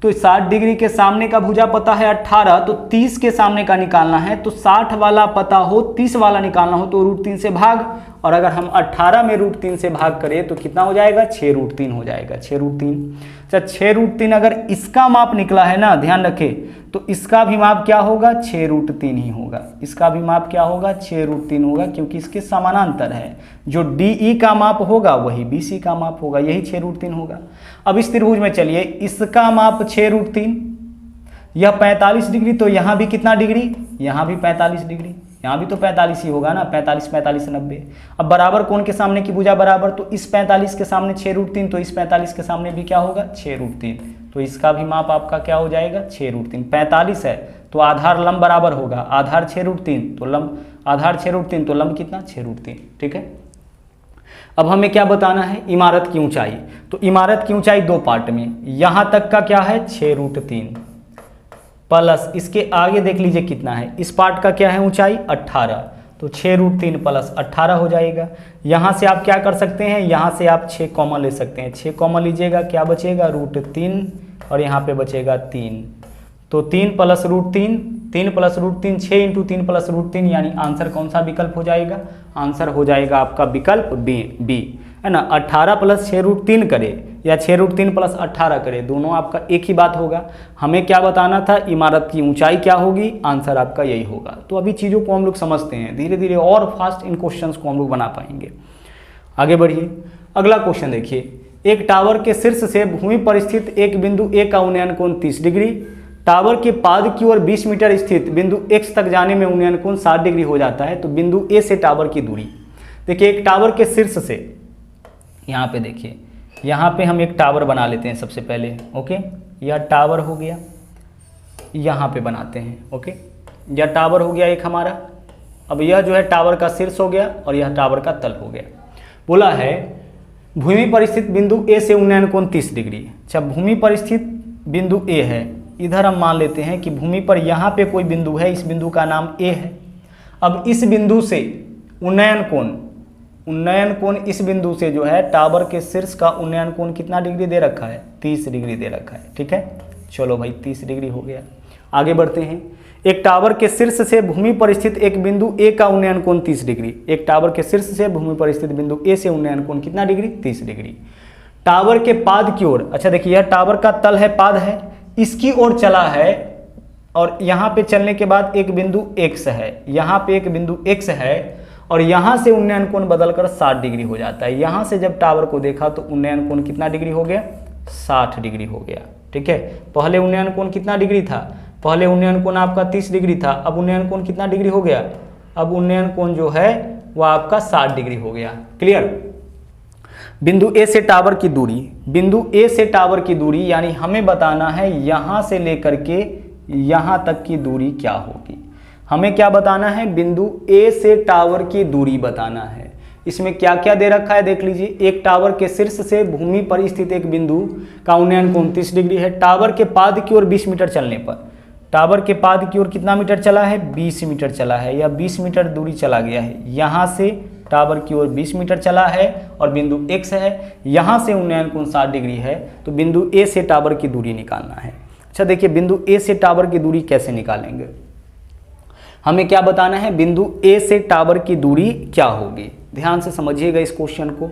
तो 60 डिग्री के सामने का भुजा पता है 18, तो 30 के सामने का निकालना है, तो 60 वाला पता हो 30 वाला निकालना हो तो √3 से भाग, और अगर हम 18 में √3 से भाग करें तो कितना हो जाएगा, 6√3 हो जाएगा, 6√3। अच्छा 6√3 अगर इसका माप निकला है ना, ध्यान रखें, तो इसका भी माप क्या होगा, 6√3 ही होगा। इसका भी माप क्या होगा, 6√3 होगा, क्योंकि इसके समानांतर है। जो DE का माप होगा वही BC का माप होगा, यही 6√3 होगा। अब इस त्रिभुज में चलिए, इसका माप 6√3, यह 45 डिग्री, तो यहाँ भी कितना डिग्री, यहाँ भी 45 डिग्री, यहाँ भी तो 45 ही होगा ना, 45 45 90। अब बराबर कोण के सामने की भुजा बराबर, तो इस 45 के सामने 6√3, तो इस 45 के सामने भी क्या होगा, 6√3। तो इसका भी माप आपका क्या हो जाएगा, 6√3। 45 है तो आधार लंब बराबर होगा, आधार 6√3 तो लंब, आधार 6√3 तो लंब कितना, 6√3। ठीक है। अब हमें क्या बताना है, इमारत की ऊंचाई। तो इमारत की ऊंचाई दो पार्ट में, यहाँ तक का क्या है, 6√3 प्लस इसके आगे देख लीजिए कितना है, इस पार्ट का क्या है ऊंचाई, 18, तो 6√3 प्लस 18 हो जाएगा। यहाँ से आप क्या कर सकते हैं, यहाँ से आप 6 कॉमन ले सकते हैं, 6 कॉमन लीजिएगा, क्या बचेगा, √3, और यहाँ पे बचेगा 3, तो 3 प्लस √3, 3 प्लस √3, 6 × 3 प्लस √3, यानी आंसर कौन सा विकल्प हो जाएगा, आंसर हो जाएगा आपका विकल्प बी, है ना। 18 प्लस 6√3 करे या 6√3 प्लस 18 करे, दोनों आपका एक ही बात होगा। हमें क्या बताना था, इमारत की ऊंचाई क्या होगी, आंसर आपका यही होगा। तो अभी चीज़ों को हम लोग समझते हैं, धीरे धीरे और फास्ट इन क्वेश्चंस को हम लोग बना पाएंगे। आगे बढ़िए, अगला क्वेश्चन देखिए। एक टावर के शीर्ष से भूमि पर स्थित एक बिंदु ए का उन्नयन कोण 30 डिग्री, टावर के पाद की ओर 20 मीटर स्थित बिंदु X तक जाने में उन्नयन कोण 60 डिग्री हो जाता है। तो बिंदु ए से टावर की दूरी, देखिए एक टावर के शीर्ष से, यहाँ पे देखिए, यहाँ पे हम एक टावर बना लेते हैं सबसे पहले। ओके, यह टावर हो गया, यहाँ पे बनाते हैं। ओके, यह टावर हो गया एक हमारा। अब यह जो है टावर का शीर्ष हो गया और यह टावर का तल हो गया। बोला है भूमि पर स्थित बिंदु ए से उन्नयन कोण 30 डिग्री। अच्छा, भूमि पर स्थित बिंदु ए है, इधर हम मान लेते हैं कि भूमि पर यहाँ पे कोई बिंदु है, इस बिंदु का नाम ए है। अब इस बिंदु से उन्नयन कोण इस बिंदु से जो है टावर के शीर्ष का उन्नयन कोण कितना डिग्री दे रखा है, 30 डिग्री दे रखा है। ठीक है, चलो भाई 30 डिग्री हो गया। आगे बढ़ते हैं। एक टावर के शीर्ष से भूमि पर स्थित एक बिंदु ए का उन्नयन कोण 30 डिग्री। एक टावर के शीर्ष से भूमि पर स्थित बिंदु ए से उन्नयन कोण कितना डिग्री, 30 डिग्री। टावर के पाद की ओर, अच्छा देखिए यह टावर का तल है, पाद है, इसकी ओर चला है, और यहाँ पे चलने के बाद एक बिंदु X है, यहाँ पे एक बिंदु X है, और यहाँ से उन्नयन कोण बदलकर 60 डिग्री हो जाता है। यहाँ से जब टावर को देखा तो उन्नयन कोण कितना डिग्री हो गया, 60 डिग्री हो गया। ठीक है, पहले उन्नयन कोण कितना डिग्री था, पहले उन्नयन कोण आपका 30 डिग्री था, अब उन्नयन कोण कितना डिग्री हो गया, अब उन्नयन कोण जो है वह आपका 60 डिग्री हो गया। क्लियर। बिंदु ए से टावर की दूरी, बिंदु ए से टावर की दूरी यानी हमें बताना है यहाँ से लेकर के यहाँ तक की दूरी क्या होगी। हमें क्या बताना है, बिंदु ए से टावर की दूरी बताना है। इसमें क्या क्या दे रखा है देख लीजिए। एक टावर के शीर्ष से भूमि पर स्थित एक बिंदु का उन्नयन कोण 30 डिग्री है। टावर के पाद की ओर 20 मीटर चलने पर, टावर के पाद की ओर कितना मीटर चला है, 20 मीटर चला है, या 20 मीटर दूरी चला गया है। यहाँ से टावर की ओर 20 मीटर चला है और बिंदु x है, यहाँ से उन्नयन कोण 60 डिग्री है, तो बिंदु A से टावर की दूरी निकालना है। अच्छा देखिए, बिंदु A से टावर की दूरी कैसे निकालेंगे, हमें क्या बताना है, बिंदु A से टावर की दूरी क्या होगी। ध्यान से समझिएगा इस क्वेश्चन को।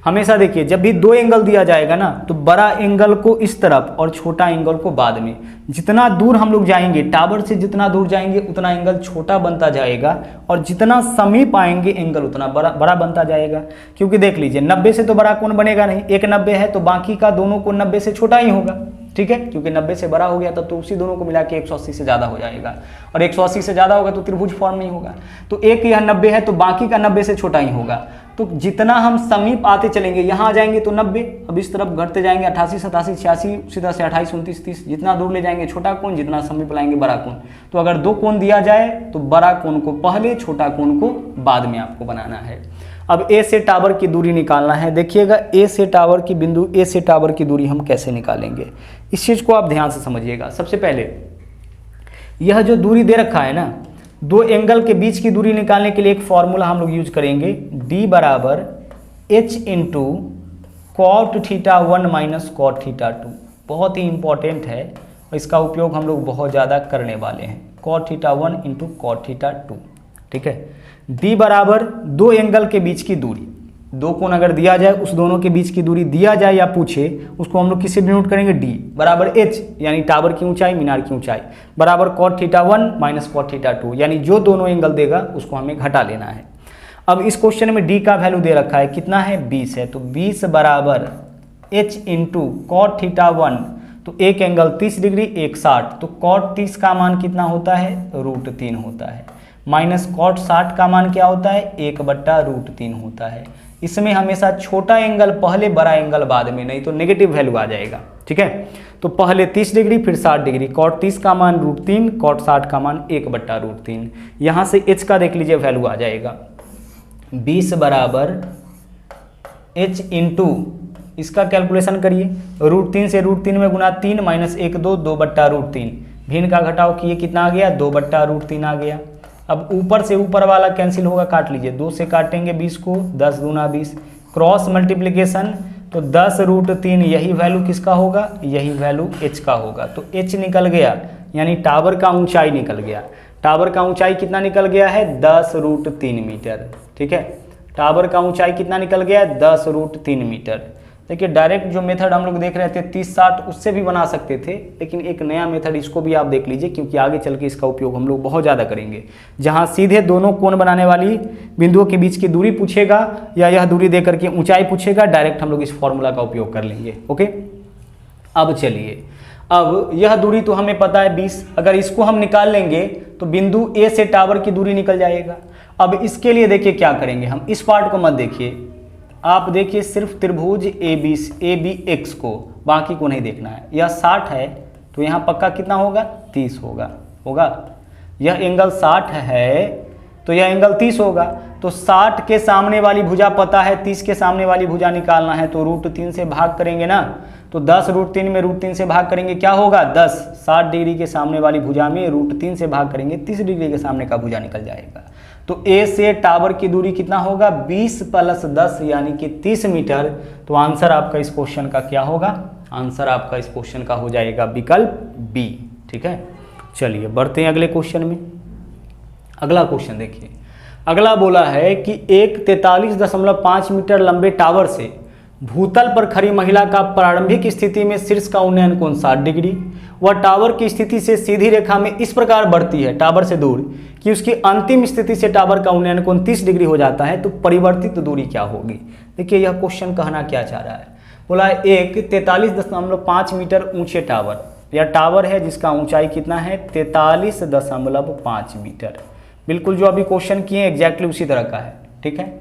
हमेशा देखिए, जब भी दो एंगल दिया जाएगा ना, तो बड़ा एंगल को इस तरफ और छोटा एंगल को बाद में। जितना दूर हम लोग जाएंगे, टावर से जितना दूर जाएंगे उतना एंगल छोटा बनता जाएगा, और जितना समीप आएंगे एंगल उतना बड़ा बनता जाएगा। क्योंकि देख लीजिए, 90 से तो बड़ा कोण बनेगा नहीं, एक 90 है तो बाकी का दोनों कोण 90 से छोटा ही होगा, ठीक है, क्योंकि 90 से बड़ा हो गया तब तो उसी दोनों को मिला के 180 से ज़्यादा हो जाएगा, और 180 से ज़्यादा होगा तो त्रिभुज फॉर्म नहीं होगा। तो एक यह 90 है तो बाकी का 90 से छोटा ही होगा। तो जितना हम समीप आते चलेंगे, यहाँ आ जाएंगे तो 90, अब इस तरफ घटते जाएंगे 88, 87, 86, उसी तरह से 28, 29, 30, जितना दूर ले जाएंगे छोटा कोण, जितना समीप लाएंगे बड़ा कोण। तो अगर दो कोण दिया जाए तो बड़ा कोण को पहले, छोटा कोण को बाद में आपको बनाना है। अब A से टावर की दूरी निकालना है। देखिएगा, A से टावर की, बिंदु A से टावर की दूरी हम कैसे निकालेंगे, इस चीज़ को आप ध्यान से समझिएगा। सबसे पहले यह जो दूरी दे रखा है ना, दो एंगल के बीच की दूरी निकालने के लिए एक फॉर्मूला हम लोग यूज करेंगे, D बराबर H into cot theta 1 minus cot theta 2। बहुत ही इंपॉर्टेंट है और इसका उपयोग हम लोग बहुत ज़्यादा करने वाले हैं। Cot theta 1 into cot theta 2, ठीक है। D बराबर दो एंगल के बीच की दूरी, दो कोण अगर दिया जाए उस दोनों के बीच की दूरी दिया जाए या पूछे, उसको हम लोग किससे डिनोट करेंगे, D बराबर H यानी टावर की ऊंचाई, मीनार की ऊंचाई, बराबर cot theta 1 minus cot theta 2, यानी जो दोनों एंगल देगा उसको हमें घटा लेना है। अब इस क्वेश्चन में D का वैल्यू दे रखा है, कितना है, 20 है, तो 20 बराबर H इंटू कॉट थीटा 1, तो एक एंगल 30 डिग्री, एक 60, तो कॉट 30 का मान कितना होता है, √3 होता है, माइनस कॉट 60 का मान क्या होता है, 1/√3 होता है। इसमें हमेशा छोटा एंगल पहले, बड़ा एंगल बाद में, नहीं तो नेगेटिव वैल्यू आ जाएगा, ठीक है। तो पहले 30 डिग्री फिर 60 डिग्री, कॉट 30 का मान √3, कॉट 60 का मान 1/√3। यहाँ से H का देख लीजिए वैल्यू आ जाएगा, 20 बराबर H इंटू, इसका कैलकुलेशन करिए, √3 से √3 में गुना 3 माइनस 1 2, 2/√3, भिन्न का घटाव किए कितना आ गया, 2/√3 आ गया। अब ऊपर से ऊपर वाला कैंसिल होगा, काट लीजिए, 2 से काटेंगे 20 को, 10 दूना 20, क्रॉस मल्टीप्लिकेशन, तो 10√3, यही वैल्यू किसका होगा, यही वैल्यू H का होगा। तो H निकल गया, यानी टावर का ऊंचाई निकल गया। टावर का ऊंचाई कितना निकल गया है, 10√3 मीटर, ठीक है। टावर का ऊंचाई कितना निकल गया है, 10√3 मीटर। देखिए, डायरेक्ट जो मेथड हम लोग देख रहे थे 30-60, उससे भी बना सकते थे, लेकिन एक नया मेथड, इसको भी आप देख लीजिए, क्योंकि आगे चल के इसका उपयोग हम लोग बहुत ज़्यादा करेंगे, जहां सीधे दोनों कोण बनाने वाली बिंदुओं के बीच की दूरी पूछेगा या यह दूरी देकर के ऊंचाई पूछेगा, डायरेक्ट हम लोग इस फॉर्मूला का उपयोग कर लेंगे। ओके, अब चलिए, अब यह दूरी तो हमें पता है 20, अगर इसको हम निकाल लेंगे तो बिंदु A से टावर की दूरी निकल जाएगा। अब इसके लिए देखिए क्या करेंगे, हम इस पार्ट को मत देखिए, आप देखिए सिर्फ त्रिभुज ABX को, बाकी को नहीं देखना है। यह 60 है तो यहाँ पक्का कितना होगा, 30 होगा। यह एंगल 60 है तो यह एंगल 30 होगा। तो 60 के सामने वाली भुजा पता है, 30 के सामने वाली भुजा निकालना है, तो √3 से भाग करेंगे ना, तो 10√3 में √3 से भाग करेंगे, क्या होगा 10। 60 डिग्री के सामने वाली भुजा में √3 से भाग करेंगे, 30 डिग्री के सामने का भुजा निकल जाएगा। तो A से टावर की दूरी कितना होगा, 20 + 10 यानी कि 30 मीटर। तो आंसर आपका इस क्वेश्चन का क्या होगा, आंसर आपका इस क्वेश्चन का हो जाएगा विकल्प B, ठीक है। चलिए बढ़ते हैं अगले क्वेश्चन में। अगला क्वेश्चन देखिए, अगला बोला है कि एक 43.5 मीटर लंबे टावर से भूतल पर खड़ी महिला का प्रारंभिक स्थिति में शीर्ष का उन्नयन कोण 60 डिग्री, वह टावर की स्थिति से सीधी रेखा में इस प्रकार बढ़ती है टावर से दूर कि उसकी अंतिम स्थिति से टावर का उन्नयन कोण 30 डिग्री हो जाता है, तो परिवर्तित दूरी क्या होगी। देखिए यह क्वेश्चन कहना क्या चाह रहा है, बोला है एक 43.5 मीटर ऊंचे टावर, यह टावर है जिसका ऊंचाई कितना है 43.5 मीटर, बिल्कुल जो अभी क्वेश्चन किए एग्जैक्टली उसी तरह का है, ठीक है।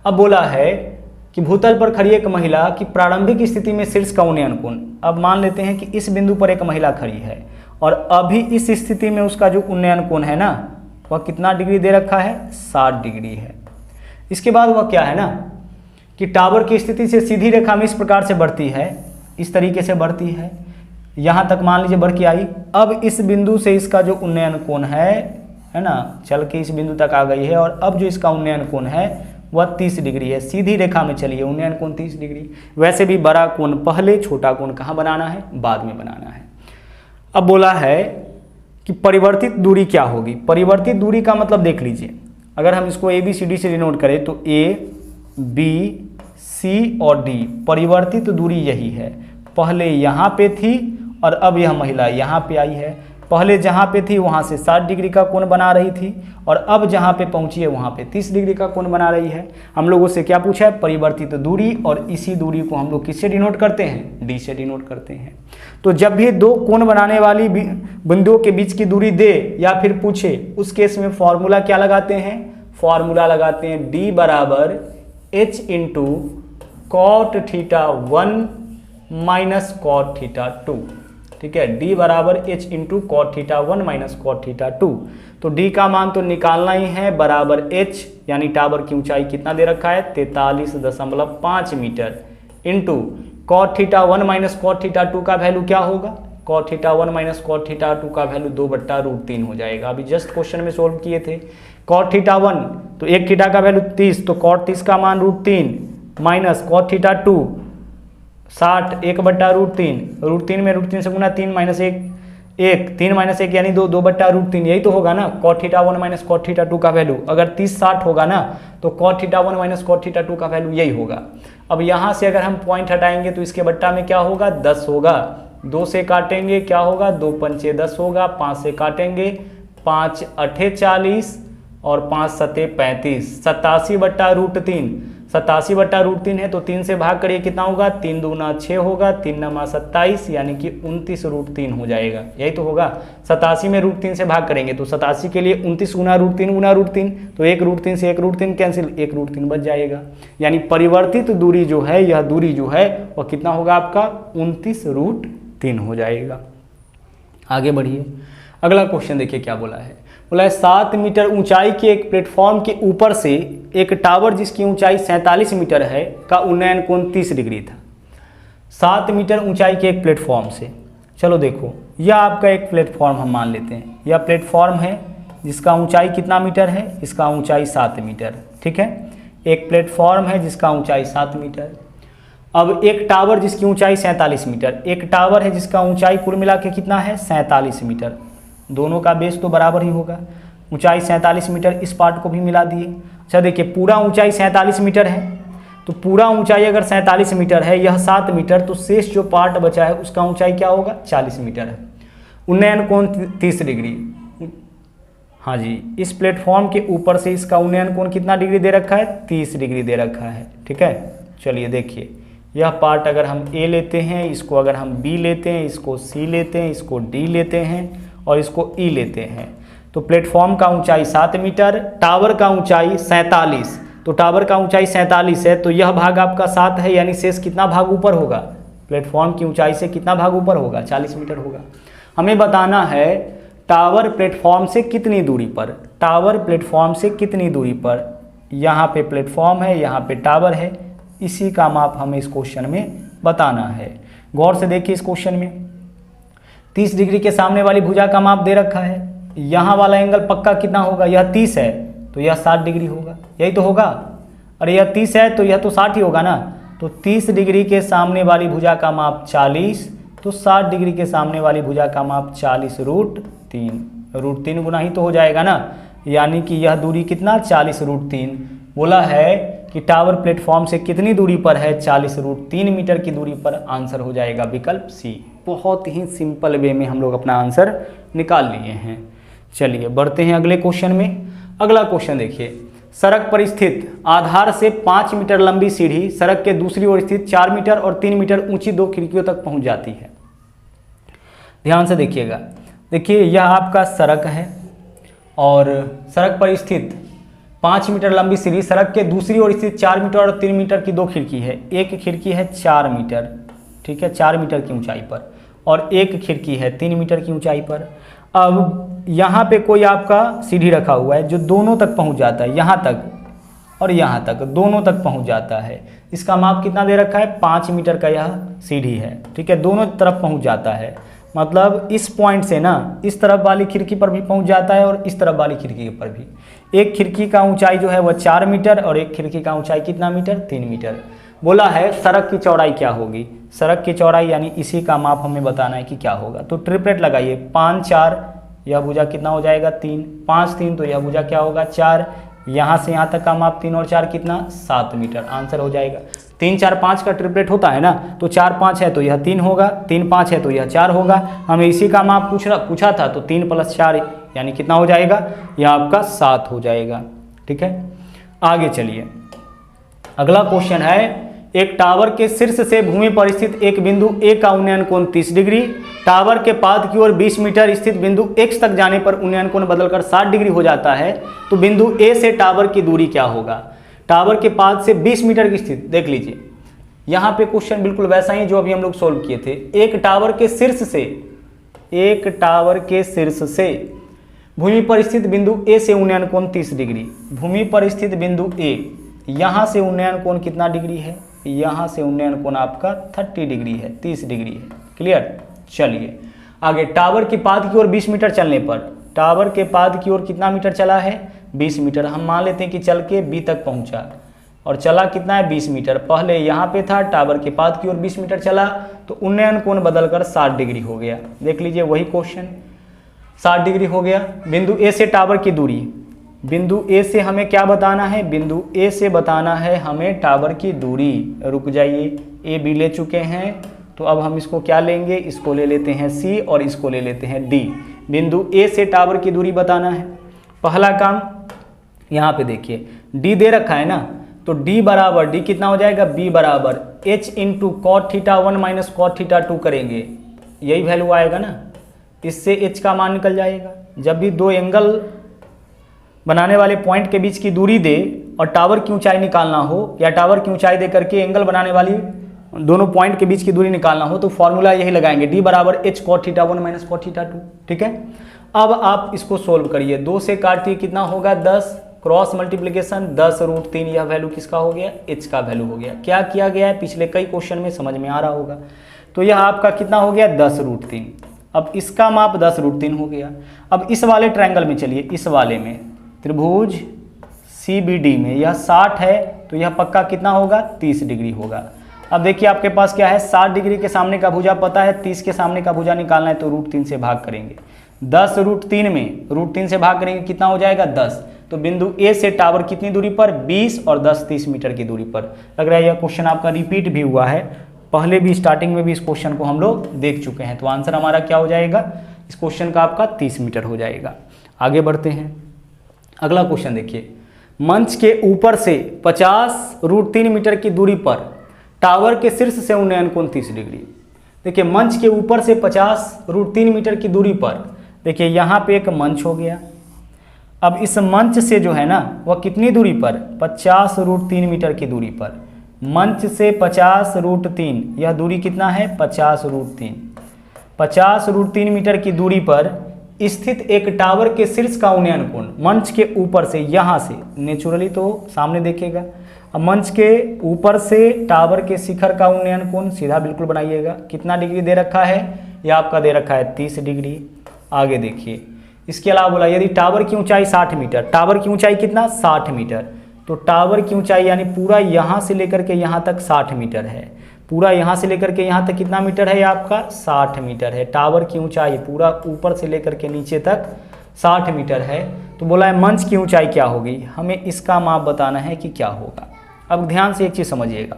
अब बोला है कि भूतल पर खड़ी एक महिला की प्रारंभिक स्थिति में शीर्ष का उन्नयन कोण, अब मान लेते हैं कि इस बिंदु पर एक महिला खड़ी है और अभी इस स्थिति में उसका जो उन्नयन कोण है ना वह कितना डिग्री दे रखा है, 60 डिग्री है। इसके बाद वह क्या है ना कि टावर की स्थिति से सीधी रेखा में इस प्रकार से बढ़ती है, इस तरीके से बढ़ती है, यहाँ तक मान लीजिए बढ़ के आई। अब इस बिंदु से इसका जो उन्नयन कोण है ना, चल के इस बिंदु तक आ गई है और अब जो इसका उन्नयन कोण है वह 30 डिग्री है। सीधी रेखा में चलिए, उन्नयन कोण 30 डिग्री। वैसे भी बड़ा कोण पहले, छोटा कोण कहाँ बनाना है, बाद में बनाना है। अब बोला है कि परिवर्तित दूरी क्या होगी। परिवर्तित दूरी का मतलब देख लीजिए, अगर हम इसको ABCD से डिनोट करें तो A, B, C और D, परिवर्तित दूरी यही है। पहले यहाँ पे थी और अब यह महिला यहाँ पे आई है। पहले जहाँ पे थी वहाँ से 60 डिग्री का कोण बना रही थी और अब जहाँ पे पहुँची है वहाँ पे 30 डिग्री का कोण बना रही है। हम लोगों से क्या पूछा है, परिवर्तित दूरी, और इसी दूरी को हम लोग किससे डिनोट करते हैं, D से डिनोट करते हैं। तो जब भी दो कोण बनाने वाली बिंदुओं के बीच की दूरी दे या फिर पूछे, उस केस में फॉर्मूला क्या लगाते हैं, फॉर्मूला लगाते हैं D बराबर H into cot theta 1 minus cot theta 2। ठीक है, D बराबर H into cot theta 1 minus cot theta 2। तो D का मान तो निकालना ही है, बराबर H यानी टावर की ऊंचाई कितना दे रखा है, 43.5 metre, into cot theta 1 minus cot theta 2 का वैल्यू क्या होगा, cot theta 1 minus cot theta 2 का वैल्यू 2/√3 हो जाएगा। अभी जस्ट क्वेश्चन में सोल्व किए थे। कॉट थीटा 1 तो एक थीटा का वैल्यू 30, तो कॉट 30 का मान √3 माइनस कॉट थीटा 2 60 1/√3, √3 में √3 से गुना 3 माइनस 1 3 माइनस 1 यानी 2/√3, यही तो होगा ना cot theta 1 minus cot theta 2 का वैल्यू। अगर 30 60 होगा ना तो cot theta 1 minus cot theta 2 का वैल्यू यही होगा। अब यहाँ से अगर हम पॉइंट हटाएंगे तो इसके बट्टा में क्या होगा, 10 होगा। 2 से काटेंगे क्या होगा, 2 पंचे 10 होगा। 5 से काटेंगे 5 8 40 और 5 7 35, 87/√3। 87/√3 है तो 3 से भाग करिए कितना होगा, 3 दूना 6 होगा, 3 नमा 27 यानी कि 29√3 हो जाएगा। यही तो होगा। 87 में √3 से भाग करेंगे तो 87 के लिए 29 गुना √3 तो 1 √3 से 1 √3 कैंसिल, 1 √3 बच जाएगा। यानी परिवर्तित दूरी जो है, यह दूरी जो है वह कितना होगा आपका 29√3 हो जाएगा। आगे बढ़िए, अगला क्वेश्चन देखिए क्या बोला है। बोला है 7 मीटर ऊंचाई के एक प्लेटफॉर्म के ऊपर से एक टावर जिसकी ऊंचाई 47 मीटर है का उन्नयन कोण 30 डिग्री था। 7 मीटर ऊंचाई के एक प्लेटफॉर्म से, चलो देखो यह आपका एक प्लेटफॉर्म हम मान लेते हैं। यह प्लेटफॉर्म है जिसका ऊंचाई कितना मीटर है, इसका ऊंचाई 7 मीटर। ठीक है, एक प्लेटफॉर्म है जिसका ऊंचाई 7 मीटर। अब एक टावर जिसकी ऊंचाई 47 मीटर, एक टावर है जिसका ऊंचाई कुल मिला के कितना है 47 मीटर। दोनों का बेस तो बराबर ही होगा, ऊंचाई 47 मीटर, इस पार्ट को भी मिला दिए। अच्छा देखिए, पूरा ऊंचाई 47 मीटर है तो पूरा ऊंचाई अगर 47 मीटर है, यह 7 मीटर, तो शेष जो पार्ट बचा है उसका ऊंचाई क्या होगा, 40 मीटर है। उन्नयन कोण 30 डिग्री। हाँ जी, इस प्लेटफॉर्म के ऊपर से इसका उन्नयन कोण कितना डिग्री दे रखा है, 30 डिग्री दे रखा है। ठीक है, चलिए देखिए, यह पार्ट अगर हम A लेते हैं, इसको अगर हम B लेते हैं, इसको C लेते हैं, इसको D लेते हैं और इसको E लेते हैं, तो प्लेटफॉर्म का ऊंचाई 7 मीटर, टावर का ऊंचाई 47, तो टावर का ऊंचाई 47 है तो यह भाग आपका 7 है, यानी शेष कितना भाग ऊपर होगा, प्लेटफॉर्म की ऊंचाई से कितना भाग ऊपर होगा, 40 मीटर होगा। हमें बताना है टावर प्लेटफॉर्म से कितनी दूरी पर, टावर प्लेटफॉर्म से कितनी दूरी पर। यहाँ पे प्लेटफॉर्म है, यहाँ पे टावर है, इसी का माप हमें इस क्वेश्चन में बताना है। गौर से देखिए, इस क्वेश्चन में 30 डिग्री के सामने वाली भुजा का माप दे रखा है। यहाँ वाला एंगल पक्का कितना होगा, यह 30 है तो यह 60 डिग्री होगा, यही तो होगा। और यह 30 है तो यह तो 60 ही होगा ना। तो 30 डिग्री के सामने वाली भुजा का माप 40, तो 60 डिग्री के सामने वाली भुजा का माप 40√3, √3 गुना ही तो हो जाएगा ना। यानी कि यह दूरी कितना, 40√3। बोला है कि टावर प्लेटफॉर्म से कितनी दूरी पर है, 40√3 मीटर की दूरी पर। आंसर हो जाएगा विकल्प सी। बहुत ही सिंपल वे में हम लोग अपना आंसर निकाल लिए हैं। चलिए बढ़ते हैं अगले क्वेश्चन में। अगला क्वेश्चन देखिए, सड़क पर स्थित आधार से 5 मीटर लंबी सीढ़ी सड़क के दूसरी ओर स्थित 4 मीटर और 3 मीटर ऊंची 2 खिड़कियों तक पहुंच जाती है। ध्यान से देखिएगा, देखिए यह आपका सड़क है और सड़क पर स्थित 5 मीटर लंबी सीढ़ी सड़क के दूसरी ओर स्थित 4 मीटर और 3 मीटर की 2 खिड़की है। एक खिड़की है 4 मीटर, ठीक है, 4 मीटर की ऊंचाई पर, और एक खिड़की है 3 मीटर की ऊंचाई पर। अब यहाँ पे कोई आपका सीढ़ी रखा हुआ है जो दोनों तक पहुँच जाता है, यहाँ तक और यहाँ तक, दोनों तक पहुँच जाता है। इसका माप कितना दे रखा है, 5 मीटर का यह सीढ़ी है, ठीक है, दोनों तरफ पहुँच जाता है। मतलब इस पॉइंट से ना इस तरफ वाली खिड़की पर भी पहुंच जाता है और इस तरफ वाली खिड़की पर भी। एक खिड़की का ऊंचाई जो है वह 4 मीटर और एक खिड़की का ऊंचाई कितना मीटर, 3 मीटर। बोला है सड़क की चौड़ाई क्या होगी, सड़क की चौड़ाई यानी इसी का माप हमें बताना है कि क्या होगा। तो ट्रिपलेट लगाइए, 5 4, यह भुजा कितना हो जाएगा 3, 5 3 तो यह भुजा क्या होगा 4, यहाँ से यहाँ तक का माप 3 और 4 कितना 7 मीटर, आंसर हो जाएगा। 3 4 5 का ट्रिपलेट होता है ना, तो 4 5 है तो यह 3 होगा, 3 5 है तो यह 4 होगा। हमें इसी का माप पूछा था, तो 3 + 4 यानी कितना हो जाएगा, यह आपका 7 हो जाएगा। ठीक है, आगे चलिए। अगला क्वेश्चन है, एक टावर के शीर्ष से भूमि पर स्थित एक बिंदु ए का उन्नयन कोण 30 डिग्री, टावर के पाद की ओर 20 मीटर स्थित बिंदु X तक जाने पर उन्नयन कोण बदलकर 60 डिग्री हो जाता है, तो बिंदु A से टावर की दूरी क्या होगा। टावर के पाद से 20 मीटर की स्थिति देख लीजिए, यहाँ पे क्वेश्चन बिल्कुल वैसा ही जो अभी हम लोग सोल्व किए थे। एक टावर के शीर्ष से भूमि पर स्थित बिंदु A से उन्नयन कोण 30 डिग्री, भूमि पर स्थित बिंदु A, यहाँ से उन्नयन कोण कितना डिग्री है, यहाँ से उन्नयन कोण आपका 30 डिग्री है, 30 डिग्री है। क्लियर, चलिए आगे। टावर की पाद की ओर 20 मीटर चलने पर, टावर के पाद की ओर कितना मीटर चला है 20 मीटर। हम मान लेते हैं कि चल के B तक पहुंचा और चला कितना है 20 मीटर। पहले यहाँ पे था, टावर के पाद की ओर 20 मीटर चला तो उन्नयन कोण बदलकर 60 डिग्री हो गया। देख लीजिए वही क्वेश्चन, 60 डिग्री हो गया। बिंदु A से टावर की दूरी, बिंदु A से हमें क्या बताना है, बिंदु A से बताना है हमें टावर की दूरी। रुक जाइए, A B ले चुके हैं, तो अब हम इसको क्या लेंगे, इसको ले लेते हैं C और इसको ले लेते हैं D। बिंदु A से टावर की दूरी बताना है। पहला काम यहाँ पे देखिए, D दे रखा है ना, तो D बराबर, D कितना हो जाएगा, B बराबर H into cot theta 1 minus cot theta 2 करेंगे, यही वैल्यू आएगा ना, इससे H का मान निकल जाएगा। जब भी दो एंगल बनाने वाले पॉइंट के बीच की दूरी दे और टावर की ऊंचाई निकालना हो, या टावर की ऊंचाई दे करके एंगल बनाने वाली दोनों पॉइंट के बीच की दूरी निकालना हो, तो फॉर्मूला यही लगाएंगे, D बराबर H cot theta 1 minus cot theta 2। ठीक है, अब आप इसको सोल्व करिए। 2 से काटिए कितना होगा 10, क्रॉस मल्टीप्लीकेशन 10√3, यह वैल्यू किसका हो गया, H का वैल्यू हो गया। क्या किया गया है पिछले कई क्वेश्चन में, समझ में आ रहा होगा। तो यह आपका कितना हो गया 10√3। अब इसका माप 10√3 हो गया। अब इस वाले ट्रायंगल में चलिए, इस वाले में त्रिभुज CBD में यह 60 है, तो यह पक्का कितना होगा 30 डिग्री होगा। अब देखिए आपके पास क्या है, 60 डिग्री के सामने का भुजा पता है, 30 के सामने का भुजा निकालना है, तो √3 से भाग करेंगे। 10√3 में √3 से भाग करेंगे, कितना हो जाएगा 10। तो बिंदु A से टावर कितनी दूरी पर, 20 और 10 30 मीटर की दूरी पर। लग रहा है यह क्वेश्चन आपका रिपीट भी हुआ है, पहले भी स्टार्टिंग में भी इस क्वेश्चन को हम लोग देख चुके हैं। तो आंसर हमारा क्या हो जाएगा इस क्वेश्चन का, आपका 30 मीटर हो जाएगा। आगे बढ़ते हैं, अगला क्वेश्चन देखिए। मंच के ऊपर से 50√3 मीटर की दूरी पर टावर के शीर्ष से उन्नयन कोण 30 डिग्री। देखिए मंच के ऊपर से 50√3 मीटर की दूरी पर, देखिए यहाँ पे एक मंच हो गया। अब इस मंच से जो है ना वह कितनी दूरी पर, 50√3 मीटर की दूरी पर। मंच से 50√3, यह दूरी कितना है 50√3। 50√3 मीटर की दूरी पर स्थित एक टावर के शीर्ष का उन्नयन कोण, मंच के ऊपर से, यहाँ से नेचुरली तो सामने देखेगा। अब मंच के ऊपर से टावर के शिखर का उन्नयन कोण सीधा बिल्कुल बनाइएगा। कितना डिग्री दे रखा है, यह आपका दे रखा है 30 डिग्री। आगे देखिए, इसके अलावा बोला यदि टावर की ऊंचाई 60 मीटर, टावर की ऊंचाई कितना 60 मीटर, तो टावर की ऊंचाई यानी पूरा यहाँ से लेकर के यहाँ तक 60 मीटर है। पूरा यहाँ से लेकर के यहाँ तक कितना मीटर है, आपका 60 मीटर है। टावर की ऊंचाई पूरा ऊपर से लेकर के नीचे तक 60 मीटर है। तो बोला है मंच की ऊंचाई क्या होगी, हमें इसका माप बताना है कि क्या होगा। अब ध्यान से एक चीज़ समझिएगा,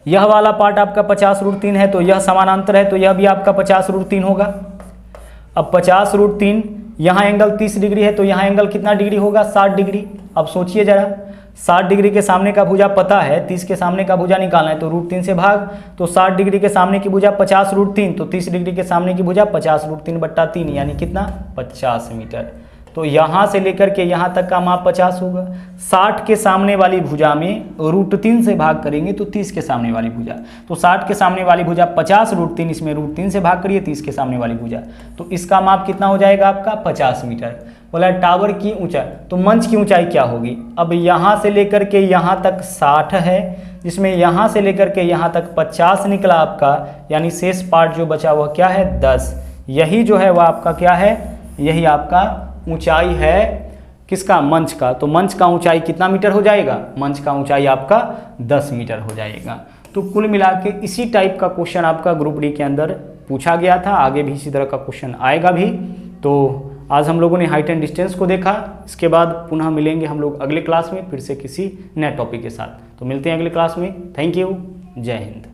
यह वाला पार्ट आपका 50√3 है, तो यह समानांतर है, तो यह भी आपका 50√3 होगा। अब 50√3, यहाँ एंगल 30 डिग्री है, तो यहाँ एंगल कितना डिग्री होगा 60 डिग्री। अब सोचिए जरा, 60 डिग्री के सामने का भुजा पता है, 30 के सामने का भुजा निकालना है, तो √3 से भाग। तो 60 डिग्री के सामने की भुजा 50√3, तो 30 डिग्री के सामने की भुजा 50√3/3 यानी कितना 50 मीटर। तो यहाँ से लेकर के यहाँ तक का माप 50 होगा। 60 के सामने वाली भुजा में √3 से भाग करेंगे तो 30 के सामने वाली भुजा, तो 60 के सामने वाली भुजा 50√3, इसमें √3 से भाग करिए 30 के सामने वाली भुजा, तो इसका माप कितना हो जाएगा आपका 50 मीटर। बोला टावर की ऊंचाई, तो मंच की ऊंचाई क्या होगी। अब यहाँ से लेकर के यहाँ तक 60 है, जिसमें यहाँ से लेकर के यहाँ तक 50 निकला आपका, यानी शेष पार्ट जो बचा हुआ क्या है 10। यही जो है वह आपका क्या है, यही आपका ऊंचाई है किसका, मंच का। तो मंच का ऊंचाई कितना मीटर हो जाएगा, मंच का ऊंचाई आपका 10 मीटर हो जाएगा। तो कुल मिला के इसी टाइप का क्वेश्चन आपका ग्रुप डी के अंदर पूछा गया था, आगे भी इसी तरह का क्वेश्चन आएगा भी। तो आज हम लोगों ने हाइट एंड डिस्टेंस को देखा, इसके बाद पुनः मिलेंगे हम लोग अगले क्लास में फिर से किसी नए टॉपिक के साथ। तो मिलते हैं अगले क्लास में। थैंक यू, जय हिंद।